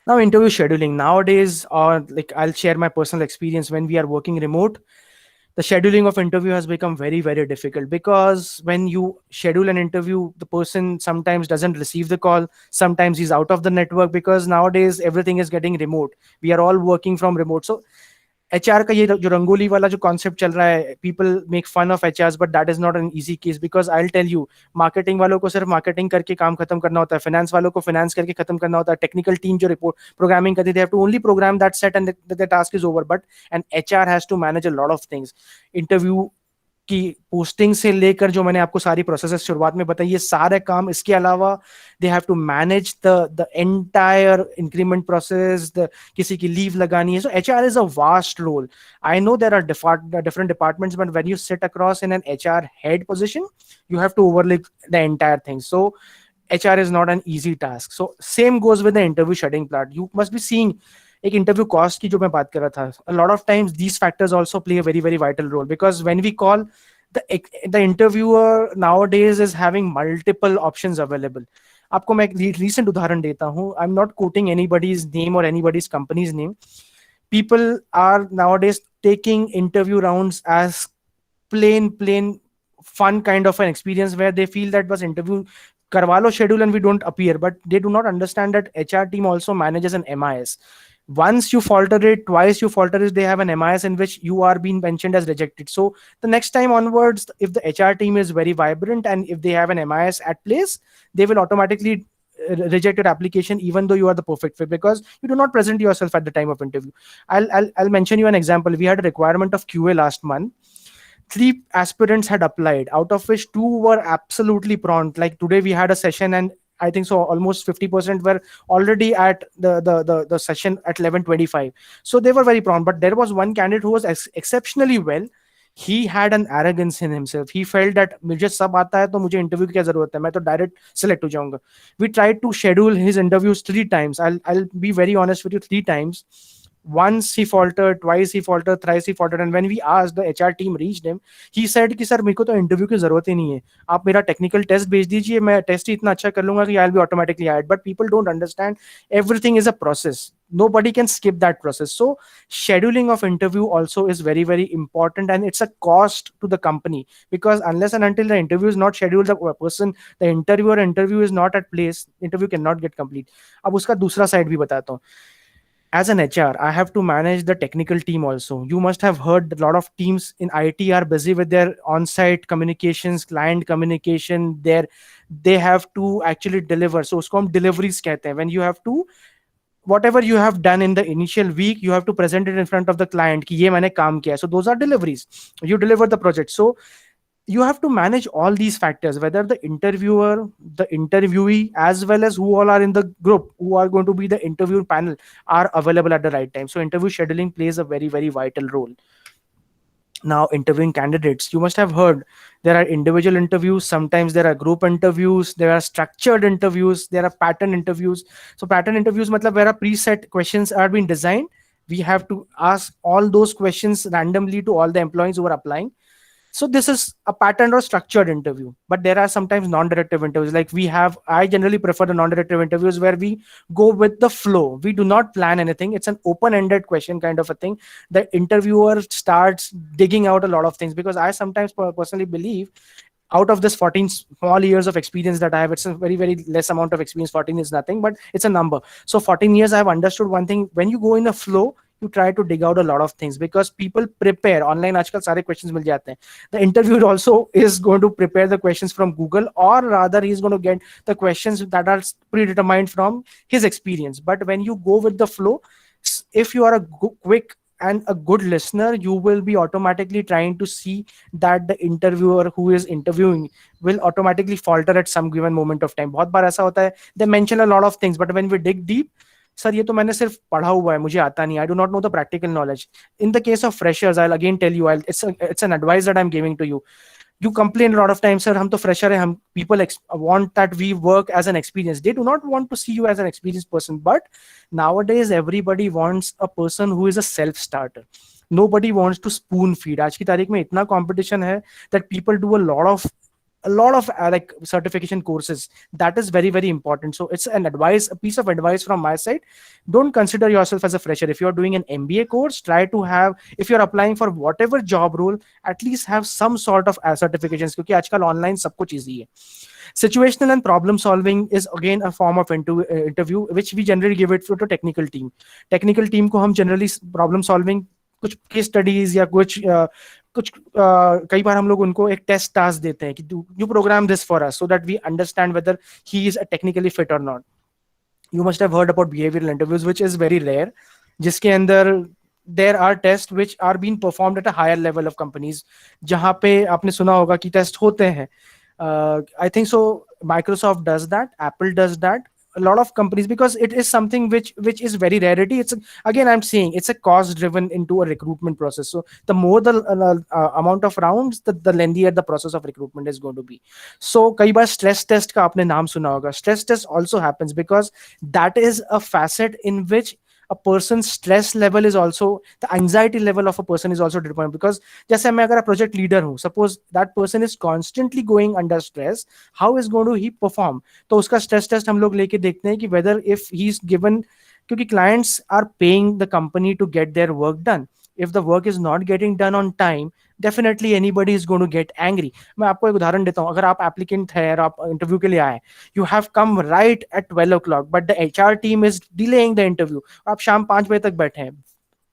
Now, interview scheduling nowadays, or like I'll share my personal experience. When we are working remote, the scheduling of interview has become very very difficult, because when you schedule an interview, the person sometimes doesn't receive the call, sometimes he's out of the network, because nowadays everything is getting remote. We are all working from remote. So HR का ये जो रंगोली वाला जो concept चल रहा है, people make fun of HRs, but that is not an easy case, because I will tell you, marketing वालों को सिर्फ मार्केटिंग करके काम खत्म करना होता है, फाइनेंस वालों को फाइनेंस करके खत्म करना होता है, टेक्निकल टीम जो रिपोर्ट प्रोग्रामिंग करती है, they have to only program that set and the task is over. But an HR has to manage a lot of things. Interview की पोस्टिंग से लेकर जो मैंने आपको सारी प्रोसेसेस शुरुआत में बताई, ये सारे काम, इसके अलावा they have to manage the entire increment process, the किसी की लीव लगानी है. So HR is a vast role. I know there are different departments, but when you sit across in an HR head position, you have to overlook the entire thing. So HR is not an easy task. So same goes with the interview scheduling part. You must be seeing एक interview cost की जो मैं बात कर रहा था, a lot of times these factors also play a very very vital role, because when we call the interviewer nowadays is having multiple options available. आपको मैं एक recent उदाहरण देता हूँ. I'm not quoting anybody's name or anybody's company's name. People are nowadays taking interview rounds as plain fun kind of an experience, where they feel that was interview करवा लो schedule and we don't appear, but they do not understand that HR team also manages an MIS. Once you falter it, twice you falter it, they have an MIS in which you are being mentioned as rejected. So the next time onwards, if the HR team is very vibrant and if they have an MIS at place, they will automatically reject your application, even though you are the perfect fit, because you do not present yourself at the time of interview. I'll mention you an example. We had a requirement of QA last month. 3 aspirants had applied, out of which 2 were absolutely prompt. Like today we had a session, and I think so almost 50% were already at the session at 11:25. So they were very prompt. But there was one candidate who was exceptionally well. He had an arrogance in himself. He felt that मुझे सब आता है तो मुझे interview की क्या जरूरत है, मैं तो डायरेक्ट सिलेक्ट हो जाऊंगा. We tried to schedule his interviews 3 times. I'll be very honest with you, 3 times. Once he faltered, twice he faltered, thrice he faltered, and when we asked, the HR team reached him. He said कि sir मेरे को तो interview की जरूरत ही नहीं है, आप मेरा टेक्निकल टेस्ट भेज दीजिए, मैं टेस्ट ही इतना अच्छा कर लूंगा कि I'll be automatically hired. But people don't understand, everything is a process. Nobody can skip that process. So scheduling of interview also is very very important, and it's a cost to the company, because unless and until the interview is not scheduled, the person, the interviewer interview is not at place, interview cannot get complete. अब उसका दूसरा side भी बताता हूँ. As an HR, I have to manage the technical team also. You must have heard a lot of teams in IT are busy with their on-site communications, client communication. They have to actually deliver. So उसको हम deliveries कहते हैं. When you have to, whatever you have done in the initial week, you have to present it in front of the client कि ये मैंने काम किया. So those are deliveries. You deliver the project. So you have to manage all these factors, whether the interviewer, the interviewee, as well as who all are in the group, who are going to be the interview panel, are available at the right time. So interview scheduling plays a very very vital role. Now, interviewing candidates, you must have heard there are individual interviews, sometimes there are group interviews, there are structured interviews, there are pattern interviews. So pattern interviews matlab where a preset questions are being designed. We have to ask all those questions randomly to all the employees who are applying. So this is a patterned or structured interview, but there are sometimes non-directive interviews. Like I generally prefer the non-directive interviews where we go with the flow. We do not plan anything. It's an open-ended question kind of a thing. The interviewer starts digging out a lot of things, because I sometimes personally believe, out of this 14 small years of experience that I have, it's a very, very less amount of experience. 14 is nothing, but it's a number. So 14 years, I have understood one thing. When you go in the flow, you try to dig out a lot of things, because people prepare online. आजकल सारे questions मिल जाते हैं. The interviewer also is going to prepare the questions from Google, or rather he's going to get the questions that are predetermined from his experience. But when you go with the flow, if you are a quick and a good listener, you will be automatically trying to see that the interviewer who is interviewing will automatically falter at some given moment of time. बहुत बार ऐसा होता है, they mention a lot of things, but when we dig deep, sir ये तो मैंने सिर्फ पढ़ा हुआ है, मुझे आता नहीं, I do not know the practical knowledge. In the case of freshers, I'll again tell you, it's an advice that I'm giving to you. You complain a lot of times, sir, hum to fresher hai, hum people want that we work as an experience. They do not want to see you as an experienced person. But nowadays everybody wants a person who is a self starter. Nobody wants to spoon feed. आज की तारीख में इतना competition है that people do a lot of like certification courses. That is very very important. So it's an advice, a piece of advice from my side. Don't consider yourself as a fresher. If you're doing an MBA course, try to have, if you're applying for whatever job role, at least have some sort of certifications, क्योंकि आजकल online सब कुछ easy है. Situational and problem solving is again a form of interview which we generally give it to technical team. Technical team को हम generally problem solving, कुछ case studies या कुछ कई बार हम लोग उनको एक टेस्ट टास्क देते हैं कि you program this for us so that we understand whether he is technically fit और not. You must have heard about behavioural interviews which is very rare, जिसके अंदर there are test which are being performed at a higher level of companies, जहां पे आपने सुना होगा कि test होते हैं. I think so Microsoft does that, Apple does that, a lot of companies, because it is something which is very rarity. It's again, I'm saying it's a cost driven into a recruitment process. So the more the amount of rounds, the lengthier the process of recruitment is going to be. So कई बार stress test का आपने नाम सुना होगा. Stress test also happens because that is a facet in which a person's stress level is also, the anxiety level of a person is also determined. Because जैसे मैं अगर project leader हूँ, suppose that person is constantly going under stress, how is going to he perform? तो उसका stress test हम लोग लेके देखते हैं कि whether if he is given, क्योंकि clients are paying the company to get their work done. If the work is not getting done on time, definitely anybody is going to get angry. मैं आपको एक उदाहरण देता हूँ. अगर आप applicant है और आप इंटरव्यू के लिए आए, you have come right at 12 o'clock, but the HR team is delaying the interview. आप शाम 5 बजे तक बैठे हैं,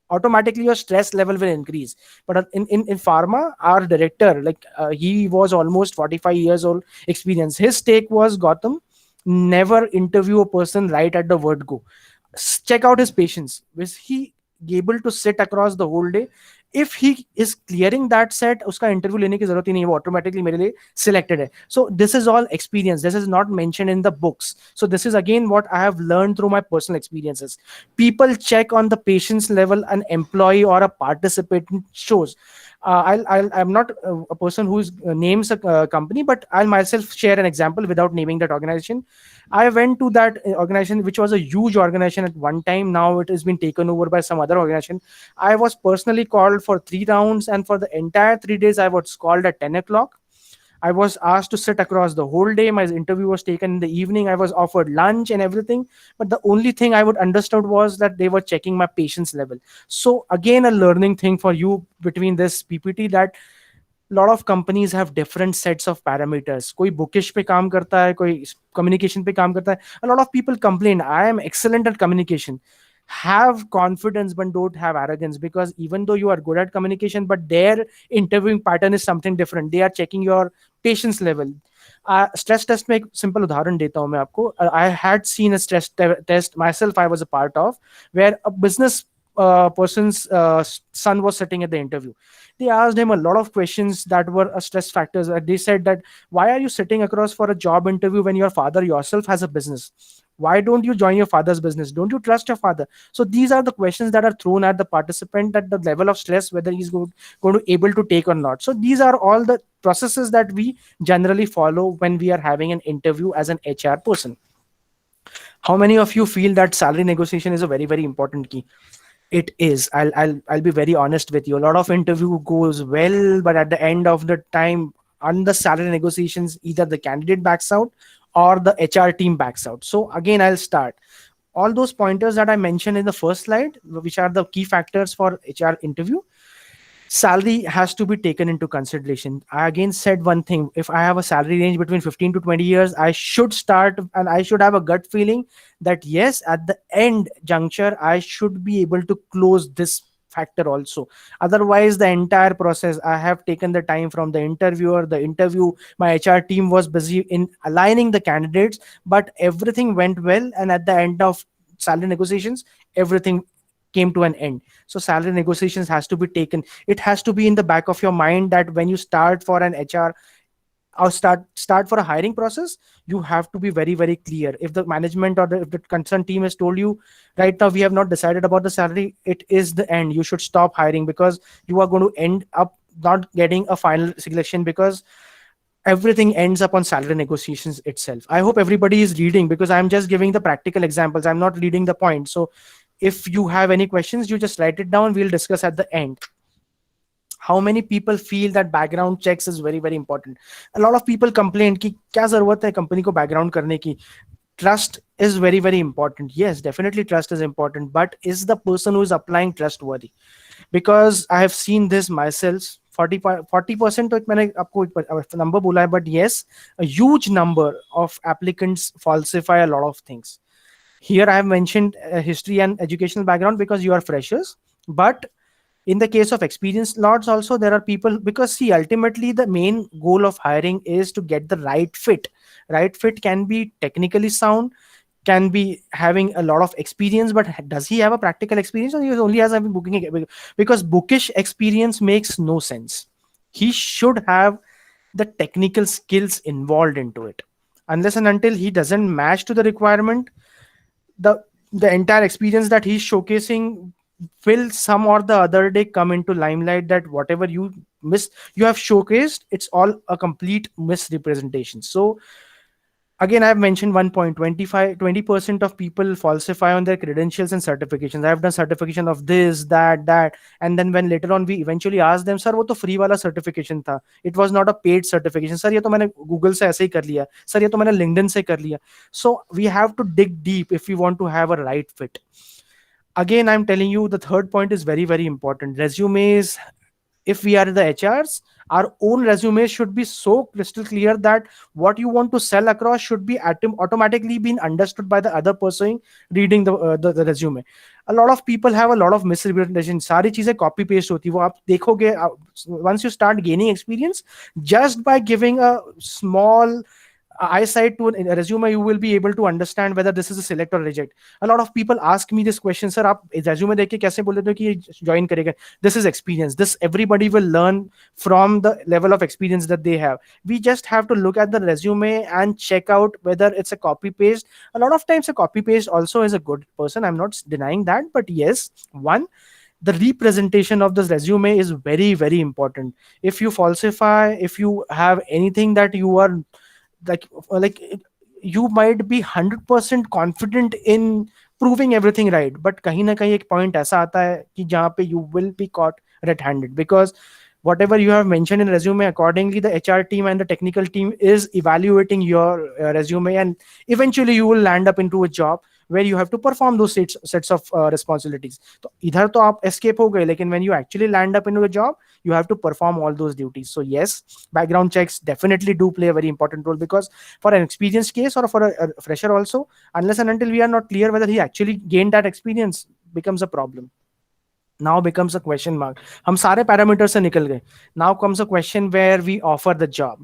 automatically your stress level will increase. But in pharma, our director, like he was almost 45 years old experience. His take was, Gautam, never interview a person right at the word go. Check out his patience. Was he able to sit across the whole day? If he is clearing that set, उसका interview लेने की जरूरत ही नहीं है, वो automatically मेरे लिए selected है. So this is all experience. This is not mention in the books. So this is again what I have learn through my personal experiences. People check on the patient's level an employee or a participant shows. I'm not a person who names a company, but I'll myself share an example without naming that organization. I went to that organization, which was a huge organization at one time. Now it has been taken over by some other organization. I was personally called for 3 rounds, and for the entire 3 days, I was called at 10 o'clock. I was asked to sit across the whole day. My interview was taken in the evening. I was offered lunch and everything. But the only thing I would understood was that they were checking my patience level. So again, a learning thing for you between this PPT, that lot of companies have different sets of parameters. कोई bookish पे काम करता है, कोई communication पे काम करता है. A lot of people complain, I am excellent at communication. Have confidence, but don't have arrogance, because even though you are good at communication, but their interviewing pattern is something different. They are checking your patience level. Stress test में एक simple उदाहरण देता हूँ मैं आपको. I had seen a stress test myself. I was a part of, where a business person's son was sitting at the interview. They asked him a lot of questions that were stress factors. They said that, why are you sitting across for a job interview when your father yourself has a business? Why don't you join your father's business? Don't you trust your father? So these are the questions that are thrown at the participant, at the level of stress, whether he's going to able to take or not. So these are all the processes that we generally follow when we are having an interview as an HR person. How many of you feel that salary negotiation is a very, very important key? It is. I'll be very honest with you. A lot of interview goes well, but at the end of the time, on the salary negotiations, either the candidate backs out or the HR team backs out. So again, I'll start. All those pointers that I mentioned in the first slide, which are the key factors for HR interview, salary has to be taken into consideration. I again said one thing: if I have a salary range between 15 to 20 years, I should start and I should have a gut feeling that yes, at the end juncture, I should be able to close this factor also. Otherwise, the entire process, I have taken the time from the interviewer, the interview, my HR team was busy in aligning the candidates, but everything went well. And at the end of salary negotiations, everything came to an end. So salary negotiations has to be taken. It has to be in the back of your mind that when you start for an HR or start for a hiring process, you have to be very, very clear. If the management or if the concerned team has told you, right now we have not decided about the salary, it is the end. You should stop hiring, because you are going to end up not getting a final selection, because everything ends up on salary negotiations itself. I hope everybody is reading, because I'm just giving the practical examples, I'm not reading the point. So if you have any questions, you just write it down, we'll discuss at the end. How many people feel that background checks is very very important? A lot of people complain कि क्या जरूरत है company को background करने की. Trust is very very important. Yes, definitely trust is important, but is the person who is applying trustworthy? Because I have seen this myself. 40% तो एक मैंने आपको नंबर बोला है, but yes, a huge number of applicants falsify a lot of things. Here I have mentioned history and educational background because you are freshers, but in the case of experienced lots also, there are people, because see, ultimately the main goal of hiring is to get the right fit. Right fit can be technically sound, can be having a lot of experience, but does he have a practical experience, or he only has a booking? Because bookish experience makes no sense. He should have the technical skills involved into it. Unless and until he doesn't match to the requirement, the the entire experience that he's showcasing will some or the other day come into limelight, that whatever you have showcased, it's all a complete misrepresentation. So again, I've mentioned 20% of people falsify on their credentials and certifications. I've done certification of this, that, and then when later on we eventually ask them, sir, वो तो free वाला certification था. It was not a paid certification. Sir, ये तो मैंने Google से ऐसे ही कर लिया. Sir, ये तो मैंने LinkedIn से कर लिया. So we have to dig deep if we want to have a right fit. Again, I'm telling you, the third point is very very important. Resumes, if we are the HRs, our own resume should be so crystal clear that what you want to sell across should be automatically being understood by the other person reading the resume. A lot of people have a lot of misrepresentation. सारी चीजें copy paste होती है. वो आप देखोगे, once you start gaining experience, just by giving a small eyesight to a resume, you will be able to understand whether this is a select or reject. A lot of people ask me this question, sir, आप resume देख के कैसे बोल देते हो कि join करेगा? This is experience. This everybody will learn from the level of experience that they have. We just have to look at the resume and check out whether it's a copy paste. A lot of times a copy paste also is a good person. I'm not denying that, but yes, one, the representation of this resume is very very important. If you falsify, if you have anything that you are like you might be 100% confident in proving everything right, but kahin na kahin ek point aisa aata hai ki jahan pe you will be caught red handed, because whatever you have mentioned in resume, accordingly the HR team and the technical team is evaluating your resume, and eventually you will land up into a job where you have to perform those sets of responsibilities. So either to aap escape ho gaye, lekin when you actually land up into a job, you have to perform all those duties. So yes, background checks definitely do play a very important role, because for an experienced case or for a fresher also, unless and until we are not clear whether he actually gained that experience, becomes a problem. Now becomes a question mark. हम सारे parameters से निकल गए. Now comes a question where we offer the job.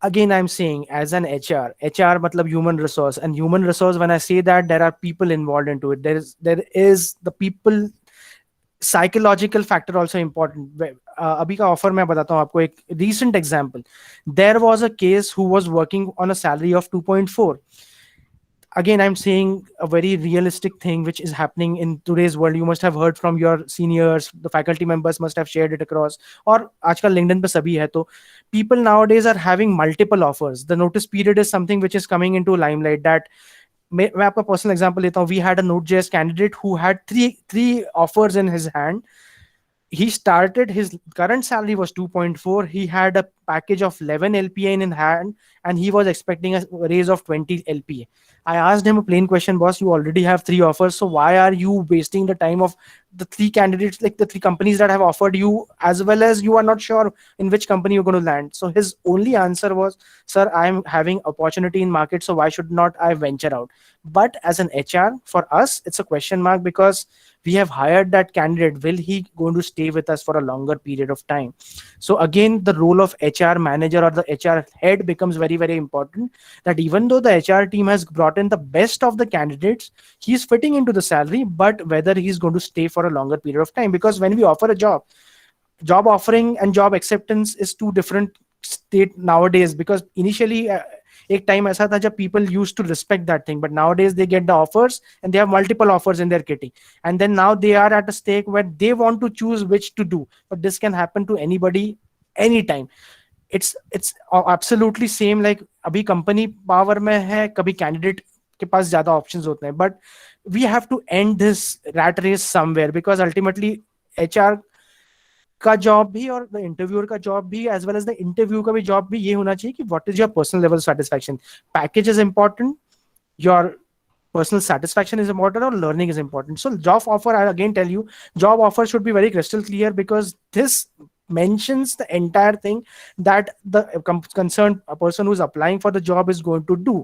Again, I'm saying, as an HR matlab human resource, and human resource, when I say that, there are people involved into it. There is the people psychological factor also important. अभी का offer मैं बताता हूँ आपको एक recent example. There was a case who was working on a salary of 2.4. Again, I'm saying a very realistic thing which is happening in today's world. You must have heard from your seniors, the faculty members must have shared it across, और आजकल LinkedIn पे सभी है. तो people nowadays are having multiple offers. The notice period is something which is coming into limelight. That मैं आपका personal example लेता हूँ. We had a Node.js candidate who had three offers in his hand. He started, his current salary was 2.4. He had a package of 11 LPA in hand, and he was expecting a raise of 20 LPA. I asked him a plain question, boss, you already have 3 offers, so why are you wasting the time of the 3 candidates, like the 3 companies that have offered you, as well as you are not sure in which company you're going to land? So his only answer was, sir, I'm having opportunity in market, so why should not I venture out? But as an HR, for us, it's a question mark, because we have hired that candidate. Will he going to stay with us for a longer period of time? So again, the role of HR manager or the HR head becomes very very important, that even though the HR team has brought in the best of the candidates, he's fitting into the salary, but whether he's going to stay for a longer period of time. Because when we offer a job offering and job acceptance is two different state nowadays. Because initially एक time ऐसा था जब people used to respect that thing, but nowadays they get the offers and they have multiple offers in their kitty, and then now they are at a stake where they want to choose which to do. But this can happen to anybody anytime. It's absolutely same, like अभी company power में है, कभी candidate के पास ज्यादा options होते हैं, but we have to end this rat race somewhere, because ultimately HR का job भी और द इंटरव्यूअर का जॉब भी as well as the interview का भी जॉब भी ये होना चाहिए कि what is your personal level satisfaction. Package is important, your personal satisfaction is important, or learning is important. So job offer, I again tell you, job offer should be very crystal clear, because this mentions the entire thing that the concerned person who's applying for the job is going to do.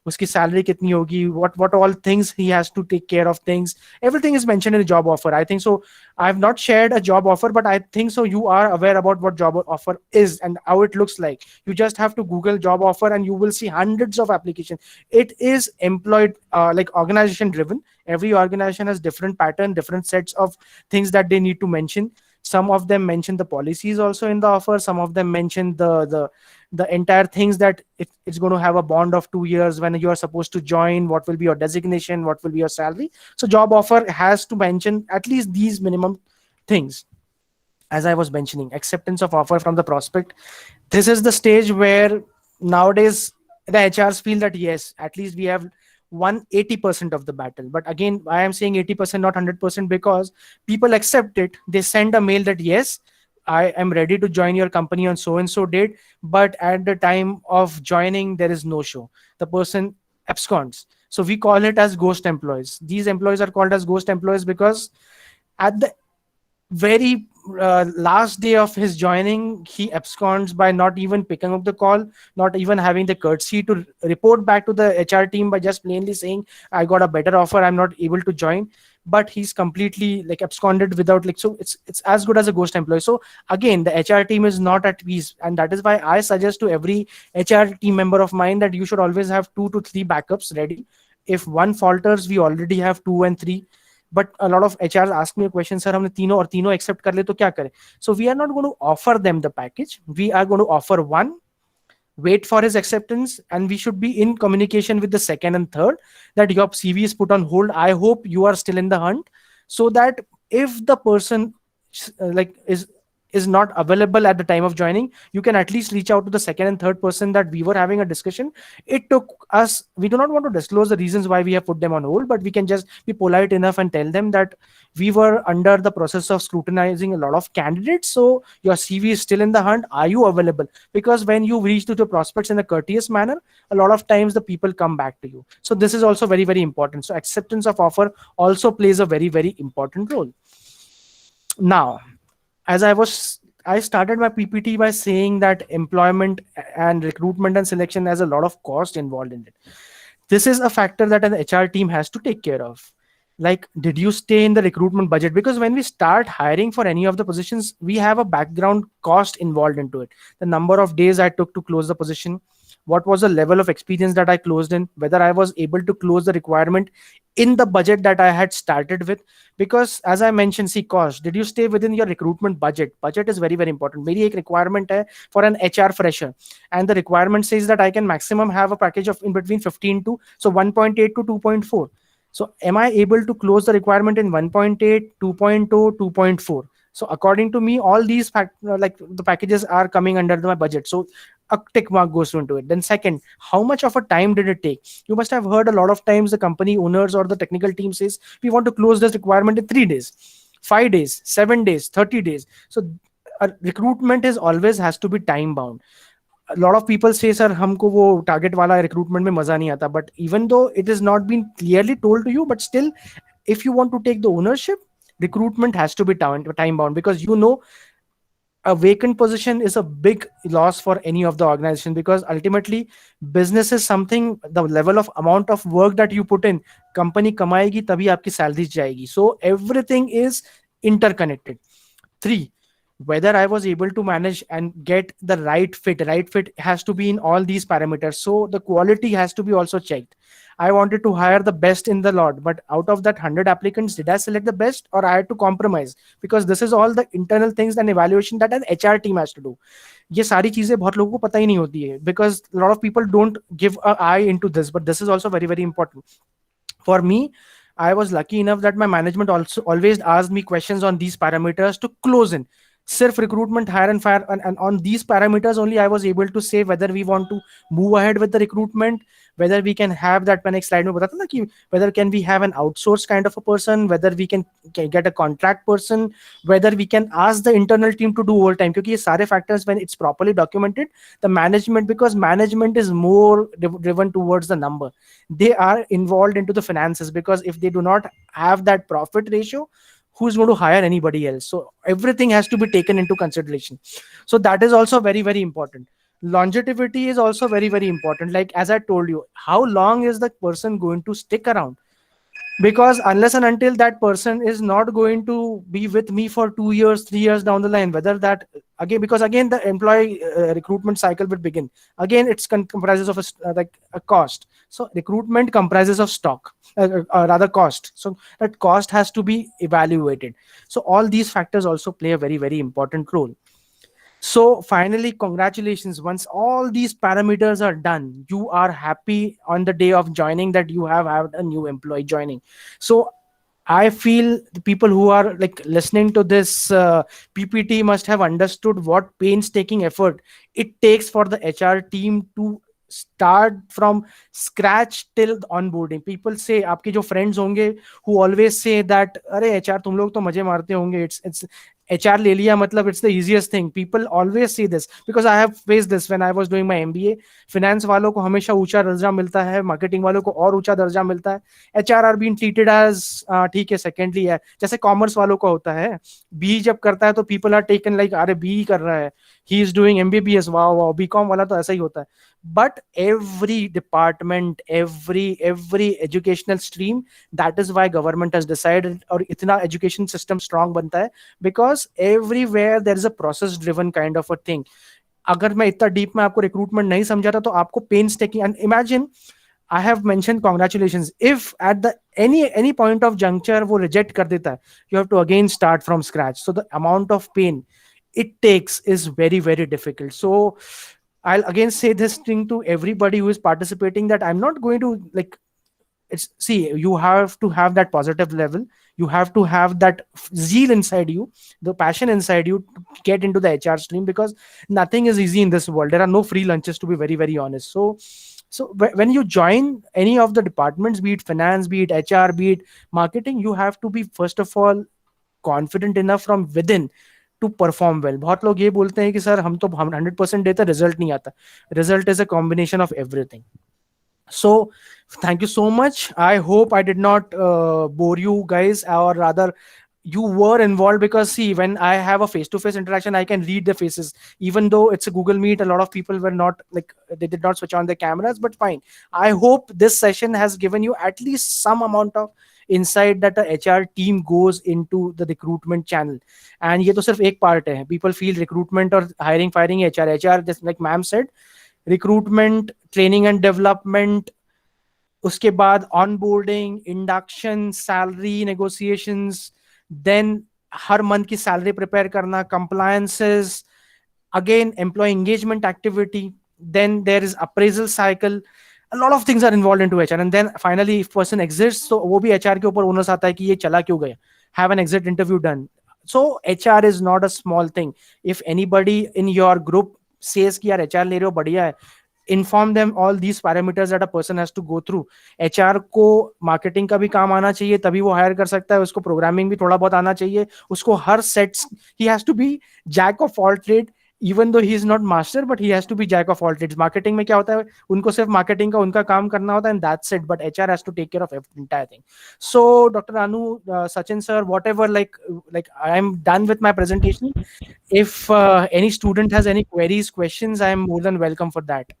Uski salary kitni hogi, what all things he has to take care of, things, everything is mentioned in the job offer, I think so. I have not shared a job offer, but I think so you are aware about what job offer is and how it looks like. You just have to Google job offer and you will see hundreds of applications. It is employed like organization driven. Every organization has different pattern, different sets of things that they need to mention. Some of them mention the policies also in the offer. Some of them mention the entire things, that it's going to have a bond of 2 years when you are supposed to join, what will be your designation, what will be your salary. So job offer has to mention at least these minimum things. As I was mentioning, acceptance of offer from the prospect. This is the stage where nowadays the HRs feel that yes, at least we have won 80% of the battle. But again, I am saying 80%, not 100%, because people accept it. They send a mail that yes, I am ready to join your company on so and so date, but at the time of joining, there is no show. The person absconds. So we call it as ghost employees. These employees are called as ghost employees because at the very last day of his joining, he absconds by not even picking up the call, not even having the courtesy to report back to the HR team by just plainly saying, I got a better offer, I'm not able to join. But he's completely like absconded without, like, so it's as good as a ghost employee. So again, the HR team is not at peace, and that is why I suggest to every HR team member of mine that you should always have 2 to 3 backups ready. If one falters, we already have 2 and 3. But a lot of HRs ask me a question, sir, हमने तीनों और तीनों accept कर ले तो क्या करें? So we are not going to offer them the package. We are going to offer one, wait for his acceptance, and we should be in communication with the second and third that your CV is put on hold. I hope you are still in the hunt, so that if the person like is not available at the time of joining, you can at least reach out to the second and third person that we were having a discussion. It took us, we do not want to disclose the reasons why we have put them on hold, but we can just be polite enough and tell them that we were under the process of scrutinizing a lot of candidates, so your CV is still in the hunt, are you available? Because when you reach to the prospects in a courteous manner, a lot of times the people come back to you. So this is also very, very important. So acceptance of offer also plays a very, very important role. Now, as I started my PPT by saying that employment and recruitment and selection has a lot of cost involved in it. This is a factor that an HR team has to take care of. Like, did you stay in the recruitment budget? Because when we start hiring for any of the positions, we have a background cost involved into it. The number of days I took to close the position, what was the level of experience that I closed in, whether I was able to close the requirement in the budget that I had started with. Because as I mentioned, see, cost, did you stay within your recruitment budget is very, very important. Maybe a requirement hai for an HR fresher, and the requirement says that I can maximum have a package of in between 15 to, so 1.8 to 2.4. So am I able to close the requirement in 1.8, 2.0, 2.4? So according to me, all these like the packages are coming under my budget. So a tick mark goes into it. Then second, how much of a time did it take? You must have heard a lot of times the company owners or the technical team says, we want to close this requirement in 3 days, 5 days, 7 days, 30 days. So recruitment is always has to be time bound. A lot of people say, sir, हमको वो target वाला recruitment में मजा नहीं आता. But even though it is not been clearly told to you, but still, if you want to take the ownership, recruitment has to be time bound, because you know a vacant position is a big loss for any of the organization, because ultimately business is something, the level of amount of work that you put in, company कमाएगी तभी आपकी salaries जाएगी. So everything is interconnected. 3, whether I was able to manage and get the right fit has to be in all these parameters. So the quality has to be also checked. I wanted to hire the best in the lot, but out of that 100 applicants, did I select the best or I had to compromise? Because this is all the internal things and evaluation that an HR team has to do. ये सारी चीजें बहुत लोगों को पता ही नहीं होती है, because a lot of people don't give a eye into this, but this is also very very important. For me, I was lucky enough that my management also always asked me questions on these parameters to close in. Self recruitment, hire and fire, and on these parameters only I was able to say whether we want to move ahead with the recruitment, whether we can have that. मैं next slide में बताता ना कि whether can we have an outsourced kind of a person, whether we can get a contract person, whether we can ask the internal team to do overtime. क्योंकि ये सारे factors, when it's properly documented, the management, because management is more driven towards the number, they are involved into the finances, because if they do not have that profit ratio, who's going to hire anybody else? So everything has to be taken into consideration. So that is also very very important. Longevity is also very very important. Like as I told you, how long is the person going to stick around? Because unless and until that person is not going to be with me for 2 years 3 years down the line, whether that, again, because again the employee recruitment cycle will begin again. It's comprises of like a cost. So recruitment comprises of stock, rather cost. So that cost has to be evaluated. So all these factors also play a very very important role. So finally, congratulations. Once all these parameters are done, you are happy on the day of joining that you have had a new employee joining. So I feel the people who are like listening to this PPT must have understood what painstaking effort it takes for the HR team to start from scratch till the onboarding. People say, आपके जो friends होंगे who always say that अरे HR तुम लोग तो मजे मारते होंगे, it's HR ले लिया मतलब it's the easiest thing. People always say this because I have faced this when I was doing my MBA. Finance वालों को हमेशा ऊंचा दर्जा मिलता है, marketing वालों को और ऊंचा दर्जा मिलता है. HR are being treated as ठीक है secondary है, जैसे commerce वालों को होता है. B जब करता है तो people are taken like अरे B कर रहा है, he is doing MBBS, wow wow. BCom वाला तो ऐसा ही होता है. But every department, every educational stream, that is why government has decided और इतना education system strong बनता है, because everywhere there is a process driven kind of a thing. अगर मैं इतना डीप में आपको रिक्रूटमेंट नहीं समझा था तो आपको painstaking, and imagine I have mentioned congratulations. If at the any point of juncture वो reject कर देता है, you have to again start from scratch. So the amount of pain it takes is very very difficult. So I'll again say this thing to everybody who is participating, that I'm not going to like, it's, see, you have to have that positive level, you have to have that zeal inside you, the passion inside you to get into the HR stream, because nothing is easy in this world. There are no free lunches, to be very very honest. So when you join any of the departments, be it finance, be it HR, be it marketing, you have to be first of all confident enough from within to perform well. बहुत लोग ये बोलते हैं कि sir हम तो 100% देते, result नहीं आता. Result is a combination of everything. So thank you so much. I hope I did not bore you guys, or rather you were involved, because see, when I have a face-to-face interaction, I can read the faces. Even though it's a Google Meet, a lot of people were not like, they did not switch on their cameras, but fine. I hope this session has given you at least some amount of insight that the HR team goes into the recruitment channel. And ये तो सिर्फ एक part है. People feel recruitment or hiring firing HR, just like ma'am said, recruitment, training and development, उसके बाद onboarding, induction, salary negotiations, then हर month की salary prepare करना, compliances, again employee engagement activity, then there is appraisal cycle. A lot of things are involved into HR, and then finally if person exists, तो वो भी HR के ऊपर onus आता है कि ये चला क्यों गया, have an exit interview done. So HR is not a small thing. If anybody in your group says कि यार HR ले रहे हो बढ़िया है, inform them all these parameters that a person has to go through. HR को marketing का भी काम आना चाहिए, तभी वो hire कर सकता है. उसको programming भी थोड़ा बहुत आना चाहिए. उसको हर sets, he has to be jack of all trade, even though he is not master, but he has to be jack of all trades. Marketing में क्या होता है, उनको सिर्फ marketing का उनका काम करना होता है, and that's it. But HR has to take care of entire thing. So Dr. Anu, Sachin sir, whatever, like I'm done with my presentation. If any student has any queries, questions, I am more than welcome for that.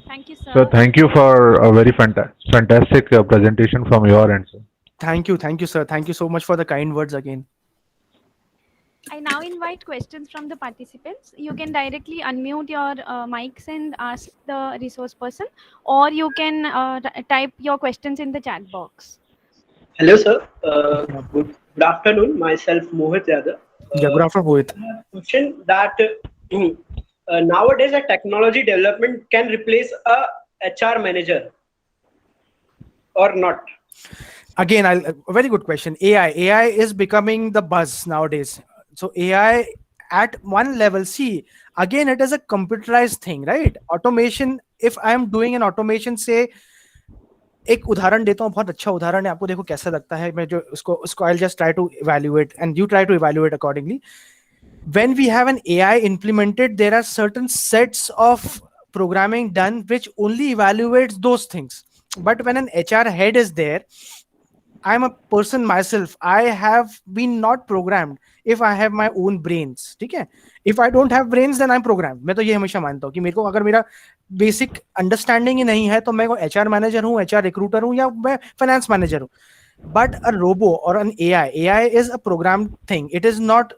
Thank you, So sir. thank you for a very fantastic presentation from your end, sir. Thank you, sir. Thank you so much for the kind words again. I now invite questions from the participants. You can directly unmute your mics and ask the resource person, or you can type your questions in the chat box. Hello, sir. Good afternoon. Myself, Mohit Yadav. Yeah, good afternoon, Mohit. I have a question that nowadays a technology development can replace a HR manager or not? Again, a very good question. AI is becoming the buzz nowadays. So AI at one level, see, again, it is a computerized thing, right? Automation, if I am doing an automation, say, एक उदाहरण देता हूँ, बहुत अच्छा उदाहरण है, आपको देखो कैसा लगता है, मैं जो उसको I'll just try to evaluate and you try to evaluate accordingly. When we have an AI implemented, there are certain sets of programming done which only evaluates those things. But when an HR head is there, I'm a person myself. I have been not programmed if I have my own brains. ठीक है? If I don't have brains, then I'm programmed. मैं तो ये हमेशा मानता हूँ कि मेरे को अगर मेरा बेसिक अंडरस्टैंडिंग ही नहीं है तो मैं को HR मैनेजर हूँ, HR रिक्रूटर हूँ या मैं फाइनेंस मैनेजर हूँ. But a robo or an AI is a programmed thing. It is not,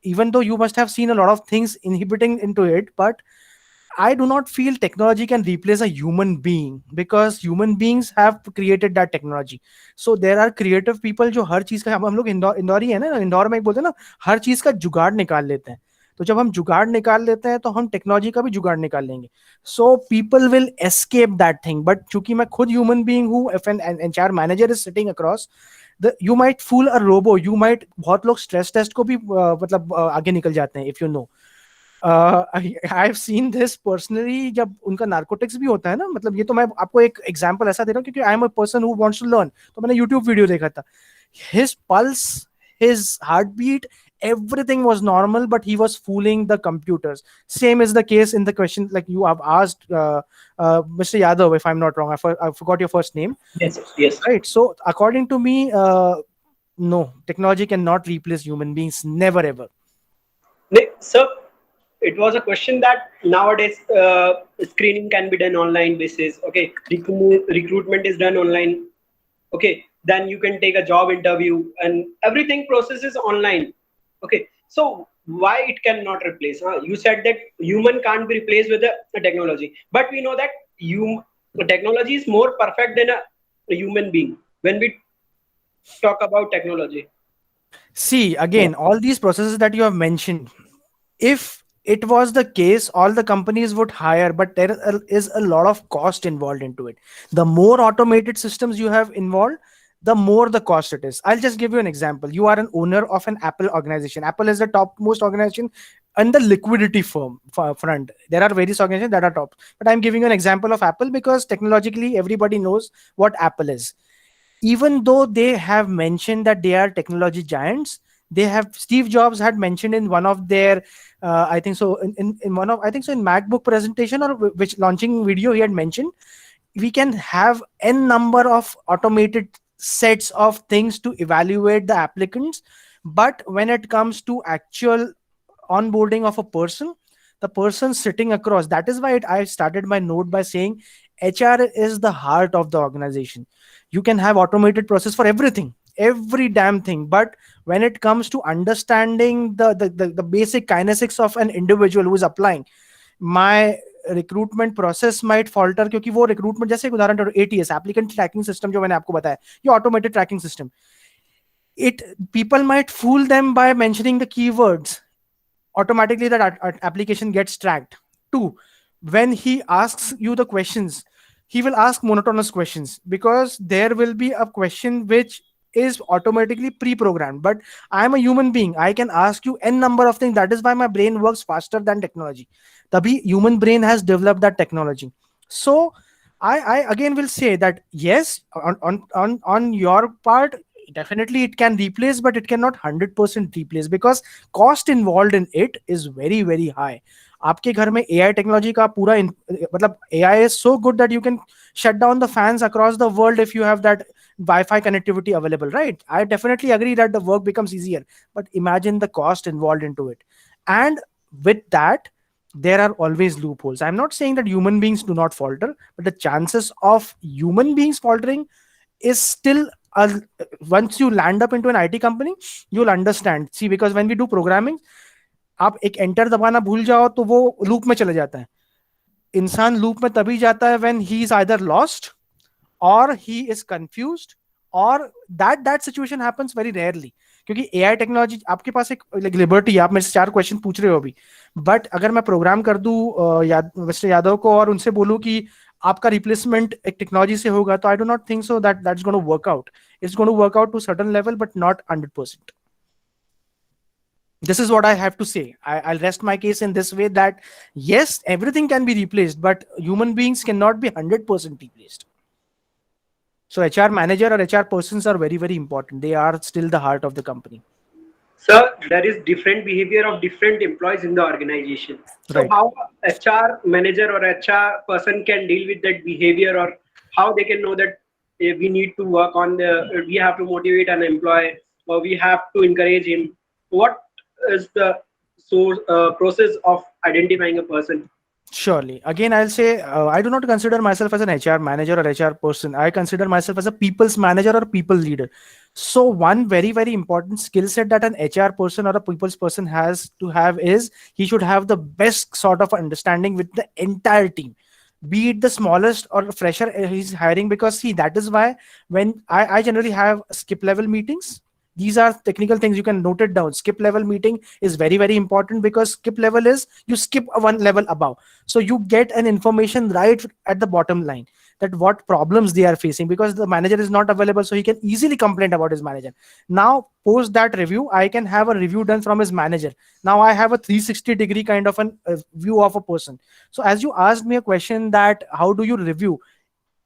even though you must have seen a lot of things inhibiting into it, but I do not feel technology can replace a human being because human beings have created that technology. So there are creative people जो हर चीज का हम लोग इंदौरी है ना, इंदौर में बोलते हैं ना, हर चीज का जुगाड़ निकाल लेते हैं. तो जब हम जुगाड़ निकाल लेते हैं तो हम टेक्नोलॉजी का भी जुगाड़ निकाल लेंगे. So people will escape that thing. But चूंकि मैं खुद ह्यूमन बीइंग हूँ, if an HR manager is sitting across, you might fool a robo. You might, बहुत लोग स्ट्रेस टेस्ट को भी मतलब आगे निकल जाते हैं, if you know. I've seen this personally. जब उनका नार्कोटिक्स भी होता है ना, मतलब ये तो मैं आपको एक एग्जांपल ऐसा दे रहा हूँ क्योंकि I am a person who wants to learn. तो मैंने YouTube वीडियो देखा था. His pulse, his heartbeat, everything was normal, but he was fooling the computers. Same is the case in the question like you have asked, Mr. Yadav, if I'm not wrong. I forgot your first name. Yes, yes. Right. So according to me, no, technology cannot replace human beings. Never ever. Sir, it was a question that nowadays screening can be done online basis. Okay, recruitment is done online. Okay, then you can take a job interview and everything process is online. Okay, so why it cannot replace? You said that human can't be replaced with a technology, but we know that technology is more perfect than a human being when we talk about technology. See, again, all these processes that you have mentioned, if it was the case, all the companies would hire, but is a lot of cost involved into it. The more automated systems you have involved, the more the cost it is. I'll just give you an example. You are an owner of an Apple organization. Apple is the topmost organization and the liquidity front. There are various organizations that are top, but I'm giving you an example of Apple because technologically everybody knows what Apple is. Even though they have mentioned that they are technology giants, they have, Steve Jobs had mentioned in one of their I think so in one of, I think so in MacBook presentation or which launching video, he had mentioned we can have n number of automated sets of things to evaluate the applicants, but when it comes to actual onboarding of a person, the person sitting across, that is why I started my note by saying HR is the heart of the organization. You can have automated process for everything, every damn thing, but when it comes to understanding the basic kinesics of an individual who is applying, my recruitment process might falter क्योंकि वो recruitment, जैसे एक उदाहरण ATS applicant tracking system जो मैंने आपको बताया, ये automated tracking system, it people might fool them by mentioning the keywords. Automatically that application gets tracked. 2, when he asks you the questions, he will ask monotonous questions because there will be a question which is automatically pre-programmed, but I am a human being. I can ask you n number of things. That is why my brain works faster than technology. Tabhi human brain has developed that technology. So I again will say that yes, on your part, definitely it can replace, but it cannot 100% replace because cost involved in it is very very high. आपके घर में AI technology का पूरा मतलब AI is so good that you can shut down the fans across the world if you have that Wi-Fi connectivity available, right? I definitely agree that the work becomes easier, but imagine the cost involved into it. And with that, there are always loopholes. I'm not saying that human beings do not falter, but the chances of human beings faltering is still once you land up into an IT company, you'll understand. See, because when we do programming, आप एक enter दबाना भूल जाओ तो वो loop में चले जाता है. इंसान लूप में तभी जाता है when he is either lost or he is confused, or that situation happens very rarely. क्योंकि एआई टेक्नोलॉजी आपके पास एक लिबर्टी है. आप मेरे से 4 क्वेश्चन पूछ रहे हो अभी, बट अगर मैं प्रोग्राम कर दूं मिस्टर यादव को और उनसे बोलूं कि आपका रिप्लेसमेंट एक टेक्नोलॉजी से होगा, तो I do not think so that's going to work out. It's going to work out to certain level but not 100%. This is what I have to say. I'll rest my case in this way that yes, everything can be replaced, but human beings cannot be 100% replaced. So HR manager or HR persons are very, very important. They are still the heart of the company. Sir, there is different behavior of different employees in the organization. So Right. how HR manager or HR person can deal with that behavior, or how they can know that we need to work on we have to motivate an employee, or we have to encourage him? What is the process of identifying a person? Surely. Again, I'll say I do not consider myself as an HR manager or HR person. I consider myself as a people's manager or people leader. So one very, very important skill set that an HR person or a people's person has to have is he should have the best sort of understanding with the entire team, be it the smallest or fresher he's hiring. Because see, that is why when I generally have skip level meetings. These are technical things, you can note it down. Skip level meeting is very, very important, because skip level is you skip one level above, so you get an information right at the bottom line, that what problems they are facing, because the manager is not available, so he can easily complain about his manager. Now post that review, I can have a review done from his manager. Now I have a 360-degree kind of an view of a person. So as you asked me a question that how do you review,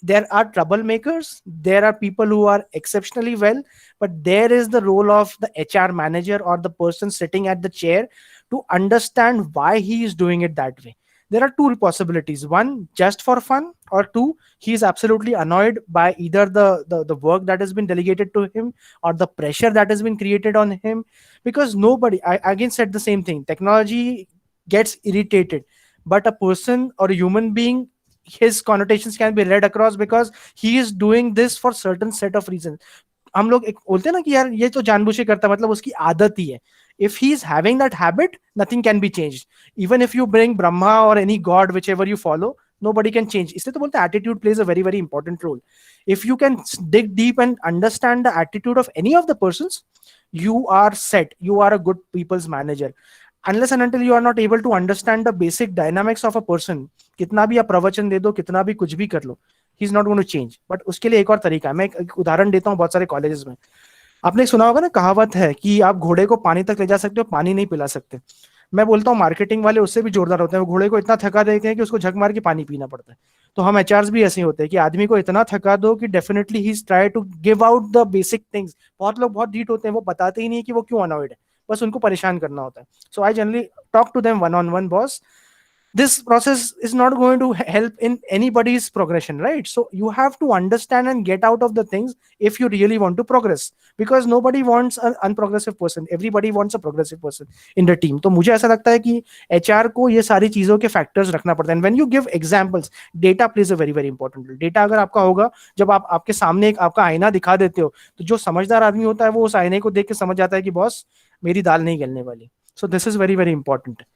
there are troublemakers, there are people who are exceptionally well, but there is the role of the HR manager or the person sitting at the chair to understand why he is doing it that way. There are two possibilities: one, just for fun, or two, he is absolutely annoyed by either the work that has been delegated to him or the pressure that has been created on him. Because nobody, I again said the same thing, technology gets irritated, but a person or a human being, his connotations can be read across, because he is doing this for certain set of reasons. हम लोग एक बोलते हैं ना कि यार ये तो जानबूझ के करता, मतलब उसकी आदत ही है. If he is having that habit, nothing can be changed. Even if you bring Brahma or any god, whichever you follow, nobody can change. इसलिए तो बोलते हैं attitude plays a very, very important role. If you can dig deep and understand the attitude of any of the persons, you are set. You are a good people's manager. Unless and until you are not able to understand the basic dynamics of a person, कितना भी आप प्रवचन दे दो, कितना भी कुछ भी कर लो, he is not going to change. But उसके लिए एक और तरीका है. मैं एक उदाहरण देता हूँ. बहुत सारे कॉलेजेस में आपने सुना होगा ना, कहावत है कि आप घोड़े को पानी तक ले जा सकते हो, पानी नहीं पिला सकते. मैं बोलता हूँ मार्केटिंग वाले उससे भी जोरदार होते हैं. वो घोड़े को इतना थका देते हैं कि उसको झक मार के पानी पीना पड़ता है. तो हम एचआर्स भी ऐसे ही होते हैं कि आदमी को इतना थका दो कि डेफिनेटली ही try to give out the basic things. बहुत लोग बहुत ढीठ होते हैं, वो बताते ही नहीं कि वो क्यों अनॉयड है, बस उनको परेशान करना होता है. So I generally talk to them one on one, boss, this process is not going to help in anybody's progression, right? So you have to understand and get out of the things if you really want to progress, because nobody wants an unprogressive person, everybody wants a progressive person in the team. तो मुझे ऐसा लगता है कि HR को ये सारी चीजों के फैक्टर्स रखना पड़ता है. And when you give examples, data plays a very, very important role. Data अगर आपका होगा, जब आप आपके सामने एक आपका आईना दिखा देते हो, तो जो समझदार आदमी होता है वो उस आईने को देख के समझ जाता है कि बॉस मेरी दाल नहीं गलने वाली. So this is very, very important.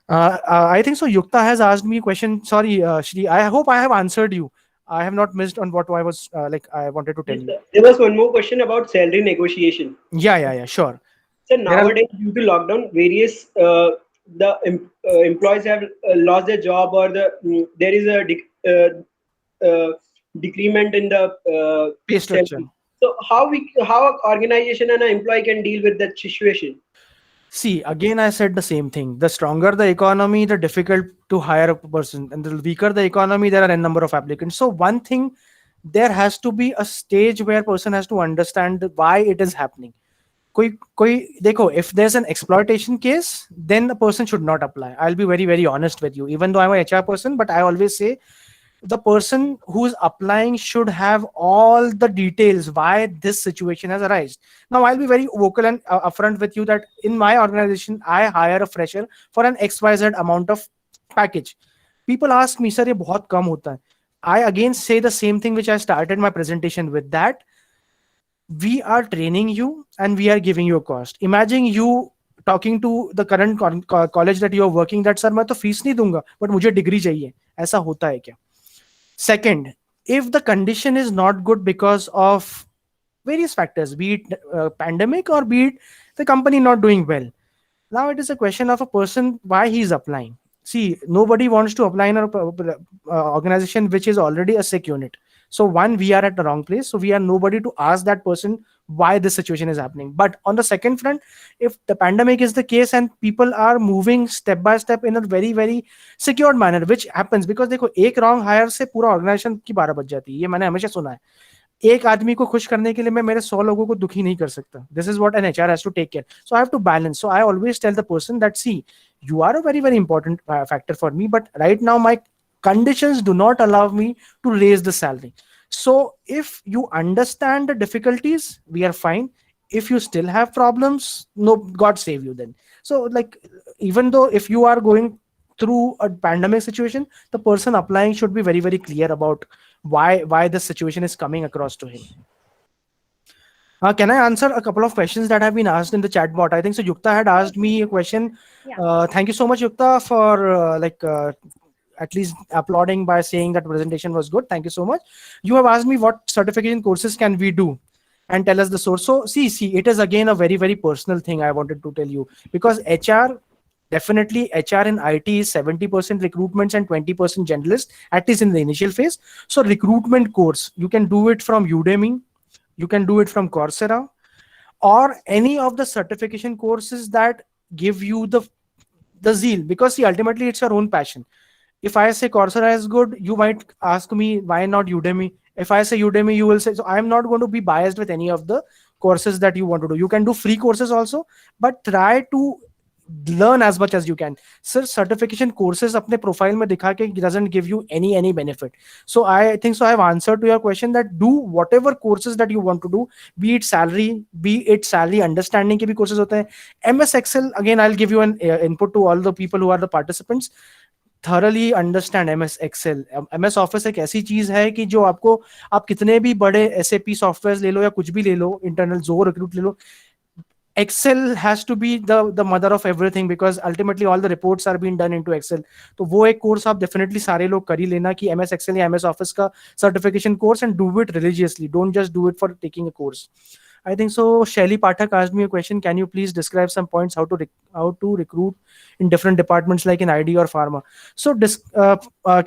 I think so. Yukta has asked me a question. Sorry, Shri. I hope I have answered you. I have not missed on what I was I wanted to tell you. There was one more question about salary negotiation. Yeah, sure. So nowadays, due to lockdown, various employees have lost their job, or there is a decrement in the Pay structure. salary. So how an organization and an employee can deal with that situation? See, again, I said the same thing. The stronger the economy, the difficult to hire a person, and the weaker the economy, there are a number of applicants. So one thing, there has to be a stage where person has to understand why it is happening. कोई देखो, if there's an exploitation case, then the person should not apply. I'll be very, very honest with you. Even though I'm a HR person, but I always say the person who is applying should have all the details why this situation has arisen. Now, I'll be very vocal and upfront with you that in my organization, I hire a fresher for an XYZ amount of package. People ask me, sir, ये बहुत कम होता है. I again say the same thing which I started my presentation with, that We are training you and we are giving you a cost. Imagine you talking to the current college that you are working that sir मैं तो fees नहीं दूंगा but मुझे degree चाहिए. ऐसा होता है क्या? Second, if the condition is not good because of various factors, be it pandemic or be it the company not doing well, now it is a question of a person why he is applying. See, nobody wants to apply in a organization which is already a sick unit. So one, we are at the wrong place. So we are nobody to ask that person why this situation is happening. But on the second front, if the pandemic is the case and people are moving step by step in a very very secured manner, which happens because देखो एक wrong hire से पूरा organization की 12 बज जाती है, ये मैंने हमेशा सुना है. एक आदमी को खुश करने के लिए मैं मेरे 100 लोगों को दुखी नहीं कर सकता. This is what an HR has to take care. So I have to balance. So I always tell the person that see you are a very very important factor for me, but right now my conditions do not allow me to raise the salary. So if you understand the difficulties, we are fine. If you still have problems, no, god save you then. So like, even though if you are going through a pandemic situation, the person applying should be very very clear about why the situation is coming across to him. Can I answer a couple of questions that have been asked in the chat bot? I think so. Yukta had asked me a question. Yeah. Thank you so much, Yukta, for at least applauding by saying that presentation was good. Thank you so much. You have asked me what certification courses can we do, and tell us the source. So see, it is again a very very personal thing I wanted to tell you, because HR. Definitely, HR in IT is 70% recruitments and 20% generalist, at least in the initial phase. So recruitment course, you can do it from Udemy, you can do it from Coursera, or any of the certification courses that give you the zeal, because see, ultimately it's your own passion. If I say Coursera is good, you might ask me why not Udemy. If I say Udemy, you will say, so I'm not going to be biased with any of the courses that you want to do. You can do free courses also, but try to learn as much as you can. Sir, certification courses अपने profile में दिखा के doesn't give you any benefit. So I think so I have answered to your question that do whatever courses that you want to do, be it salary understanding के भी courses होते हैं. MS Excel, again I'll give you an input to all the people who are the participants. Thoroughly understand MS Excel. MS Office एक ऐसी चीज है कि जो आपको, आप कितने भी बड़े SAP सॉफ्टवेयर ले लो या कुछ भी ले लो, इंटरनल जो रिक्रूट ले लो, Excel has to be the mother of everything, because ultimately all the reports are being done into Excel. तो वो एक कोर्स आप डेफिनेटली सारे लोग कर ही लेना कि MS Excel या MS Office का certification course, and do it religiously. Don't just do it for taking a course. I think so. Shelly Pathak asked me a question. Can you please describe some points how to recruit in different departments like in ID or pharma? So,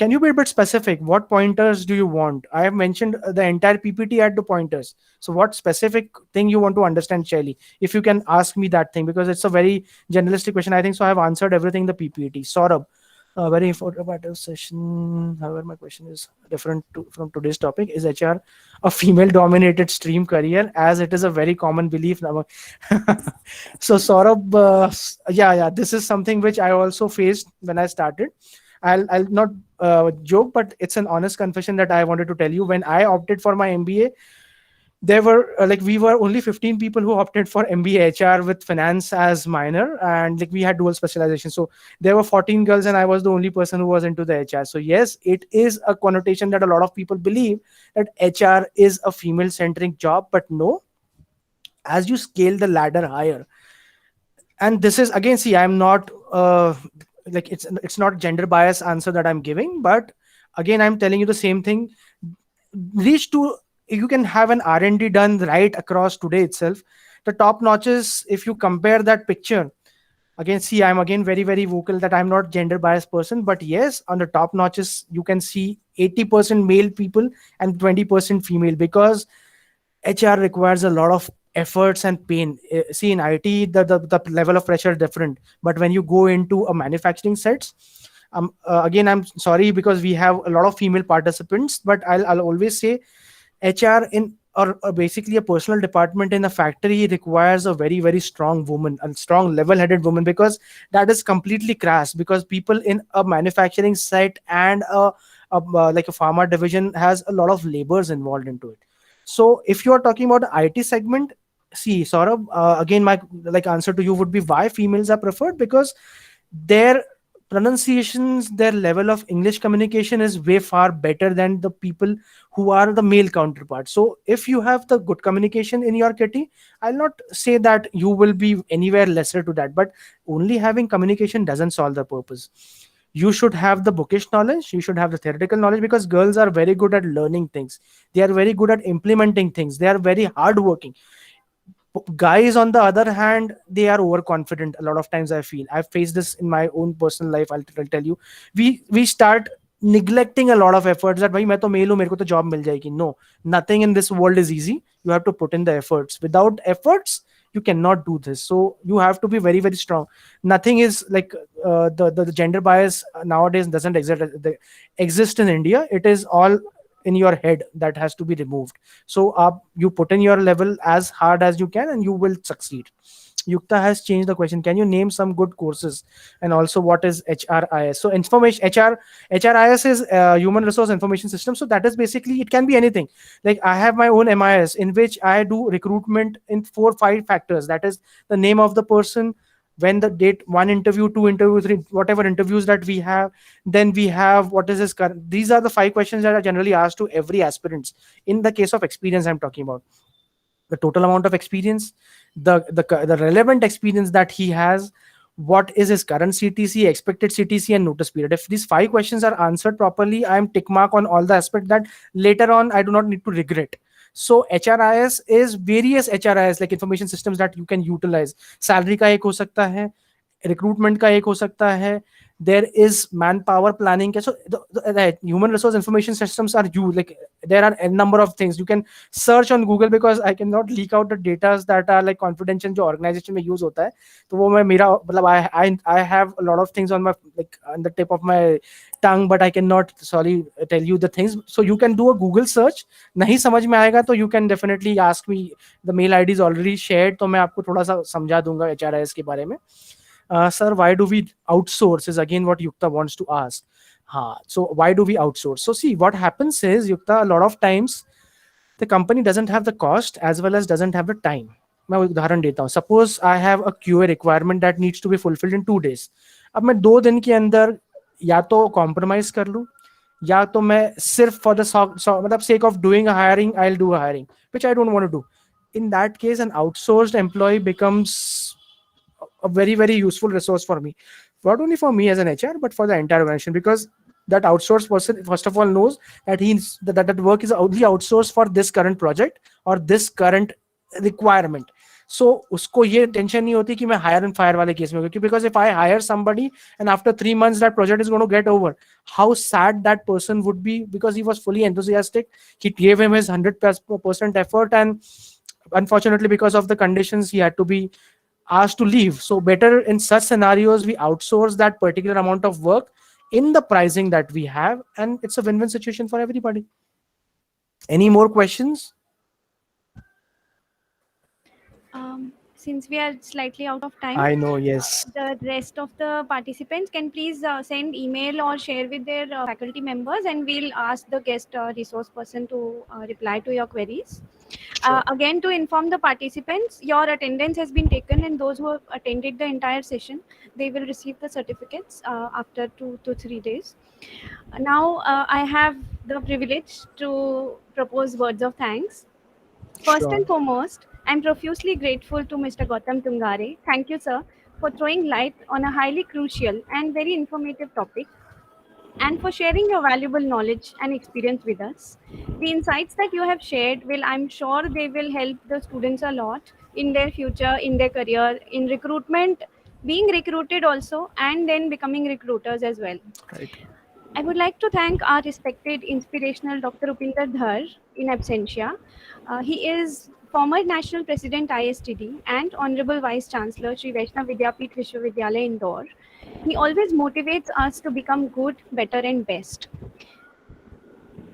can you be a bit specific? What pointers do you want? I have mentioned the entire PPT at the pointers. So, what specific thing you want to understand, Shelly? If you can ask me that thing, because it's a very generalistic question. I think so. I have answered everything in the PPT. Saurabh. Very informative session. However, my question is different from today's topic. Is HR a female-dominated stream career, as it is a very common belief now? So, Saurabh, yeah, this is something which I also faced when I started. I'll not joke, but it's an honest confession that I wanted to tell you. When I opted for my MBA, there were we were only 15 people who opted for MBA HR with finance as minor, and we had dual specialization. So there were 14 girls and I was the only person who was into the HR. So yes, it is a connotation that a lot of people believe that HR is a female centric job, but no, as you scale the ladder higher, and this is again, see, I'm not it's not gender bias answer that I'm giving, but again I'm telling you the same thing. Reach to, you can have an R&D done right across today itself. The top notches, if you compare that picture, again, see, I'm again very, very vocal that I'm not gender biased person, but yes, on the top notches, you can see 80% male people and 20% female, because HR requires a lot of efforts and pain. See, in IT, the level of pressure is different, but when you go into a manufacturing sets, again, I'm sorry because we have a lot of female participants, but I'll always say HR in or basically a personal department in a factory requires a very very strong woman, a strong level-headed woman, because that is completely crass, because people in a manufacturing site and like a pharma division has a lot of labors involved into it. So if you are talking about the IT segment, see, Saurabh, again my answer to you would be why females are preferred, because their pronunciations, their level of English communication is way far better than the people who are the male counterpart. So if you have the good communication in your kitty, I'll not say that you will be anywhere lesser to that, but only having communication doesn't solve the purpose. You should have the bookish knowledge, you should have the theoretical knowledge, because girls are very good at learning things, they are very good at implementing things, they are very hardworking. Guys on the other hand, they are overconfident a lot of times. I feel I've faced this in my own personal life. I'll tell you, we start neglecting a lot of efforts that bhai main to male hu, mere ko to job mil jayegi. No, nothing in this world is easy. You have to put in the efforts. Without efforts you cannot do this. So you have to be very very strong. Nothing is like the gender bias nowadays doesn't exist in India. It is all in your head that has to be removed. So you put in your level as hard as you can and you will succeed. Yukta has changed the question. Can you name some good courses? And also, what is HRIS? So, information HRIS is Human Resource Information System. So, that is basically, it can be anything. Like, I have my own MIS in which I do recruitment in 4-5 factors. That is the name of the person, when the date, 1 interview, 2 interview, 3, whatever interviews that we have. Then we have what is his current. These are the 5 questions that are generally asked to every aspirants. In the case of experience, I'm talking about the total amount of experience, the relevant experience that he has, what is his current CTC, expected CTC, and notice period. If these 5 questions are answered properly, I am tick mark on all the aspect that later on I do not need to regret. So HRIS is various HRIS like information systems that you can utilize. Salary का एक हो सकता है, recruitment का एक हो सकता है, there is manpower planning. So the human resource information systems are used, like there are a number of things you can search on Google, because I cannot leak out the data that are like confidential जो organization में use होता है. तो वो मैं मेरा मतलब I have a lot of things on my like on the tip of my tongue, but I cannot sorry tell you the things. So you can do a Google search. नहीं समझ में आएगा तो you can definitely ask me. The mail ID is already shared, तो मैं आपको थोड़ा सा समझा दूंगा HRIS के बारे में. Sir, why do we outsource is again what Yukta wants to ask. So why do we outsource? So see, what happens is, Yukta, a lot of times the company doesn't have the cost as well as doesn't have the time. मैं उदाहरण देता हूँ. Suppose I have a QA requirement that needs to be fulfilled in 2 days. अब मैं 2 दिन के अंदर या तो compromise कर लूँ, या तो मैं सिर्फ for the मतलब sake of doing a hiring, I'll do a hiring, which I don't want to do. In that case, an outsourced employee becomes a very very useful resource for me, not only for me as an HR but for the entire organization, because that outsourced person first of all knows that that work is only outsourced for this current project or this current requirement. So उसको ये tension नहीं होती कि मैं higher and fire वाले case में, क्योंकि because if I hire somebody and after 3 months that project is going to get over, how sad that person would be, because he was fully enthusiastic, he gave him his 100% effort, and unfortunately because of the conditions he had to be asked to leave. So better in such scenarios we outsource that particular amount of work in the pricing that we have, and it's a win-win situation for everybody. Any more questions? Since we are slightly out of time, I know, yes. the rest of the participants can please send email or share with their faculty members, and we'll ask the guest resource person to reply to your queries. Sure. Again, to inform the participants, your attendance has been taken, and those who have attended the entire session, they will receive the certificates after 2 to 3 days. Now, I have the privilege to propose words of thanks. First Sure. and foremost, I'm profusely grateful to Mr. Gautam Tungare. Thank you, sir, for throwing light on a highly crucial and very informative topic, and for sharing your valuable knowledge and experience with us. The insights that you have shared will, I'm sure, they will help the students a lot in their future, in their career, in recruitment, being recruited also, and then becoming recruiters as well. Right. I would like to thank our respected inspirational Dr. Rupinder Dhar in absentia. He is former National President ISTD and Honorable Vice Chancellor Sri Vaishnav Vidyapith Vishwavidyalaya Indore. He always motivates us to become good, better, and best.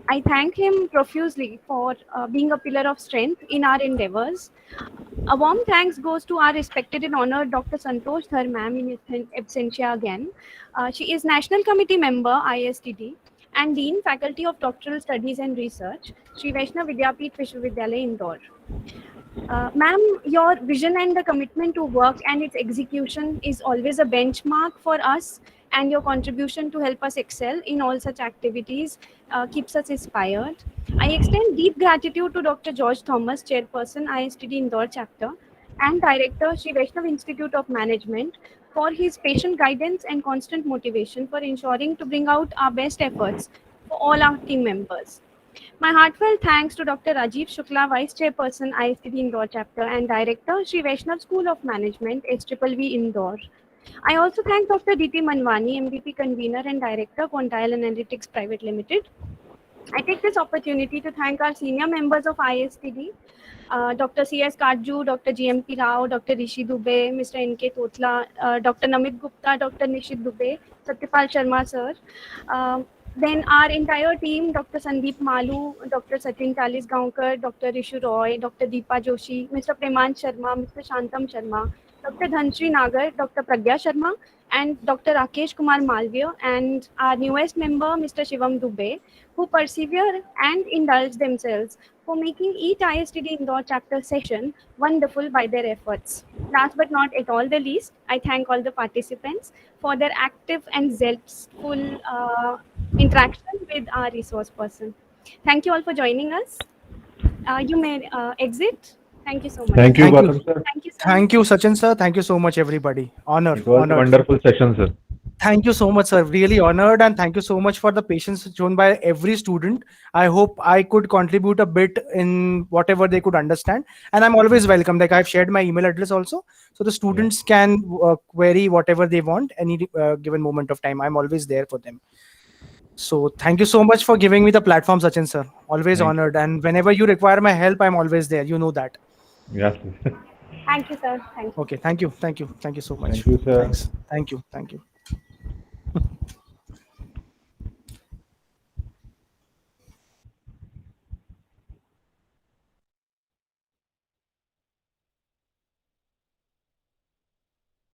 I thank him profusely for being a pillar of strength in our endeavors. A warm thanks goes to our respected and honored Dr. Santosh Dhar ma'am in absentia again. She is National Committee member, ISTD, and Dean, Faculty of Doctoral Studies and Research, Sri Vaishnav Vidyapith Vishwavidyalaya Indore. Ma'am, your vision and the commitment to work and its execution is always a benchmark for us and your contribution to help us excel in all such activities keeps us inspired. I extend deep gratitude to Dr. George Thomas, Chairperson, ISTD Indore Chapter, and Director, Sri Vaishnav Institute of Management, for his patient guidance and constant motivation for ensuring to bring out our best efforts for all our team members. My heartfelt thanks to Dr. Rajiv Shukla, Vice Chairperson, ISTD Indore Chapter, and Director, Sri Vaishnav School of Management, SVV Indore. I also thank Dr. D.T. Manwani, MVP Convener and Director, Quantile Analytics Private Limited. I take this opportunity to thank our senior members of ISTD, Dr. C.S. Kajju, Dr. G.M.P. Rao, Dr. Rishi Dubey, Mr. N.K. Totla, Dr. Namit Gupta, Dr. Nishit Dubey, Satyapal Sharma sir. Then our entire team, Dr. Sandeep Malu, Dr. Sachin Chalisgaonkar, Dr. Rishu Roy, Dr. Deepa Joshi, Mr. Premant Sharma, Mr. Shantam Sharma, Dr. Dhanshri Nagar, Dr. Pragya Sharma, and Dr. Rakesh Kumar Malviya, and our newest member, Mr. Shivam Dubey, who persevere and indulge themselves for making each ISTD Indore chapter session wonderful by their efforts. Last but not at all the least, I thank all the participants for their active and zestful interaction with our resource person. Thank you all for joining us. You may exit. Thank you so much. Thank you, Thank you. Gautam sir. Thank you, sir. Thank you, Sachin sir. Thank you so much, everybody. Honored. It was a Honored. wonderful session, sir. Thank you so much, sir. Really honored, and thank you so much for the patience shown by every student. I hope I could contribute a bit in whatever they could understand, and I'm always welcome. Like, I've shared my email address also, so the students can query whatever they want any given moment of time. I'm always there for them. So thank you so much for giving me the platform, Sachin sir. Always Thank honored, and whenever you require my help, I'm always there. You know that. Yes. Thank you, sir. Thank you. Okay. Thank you. Thank you. Thank you so much. Thank you, sir. Thanks. Thank you. Thank you.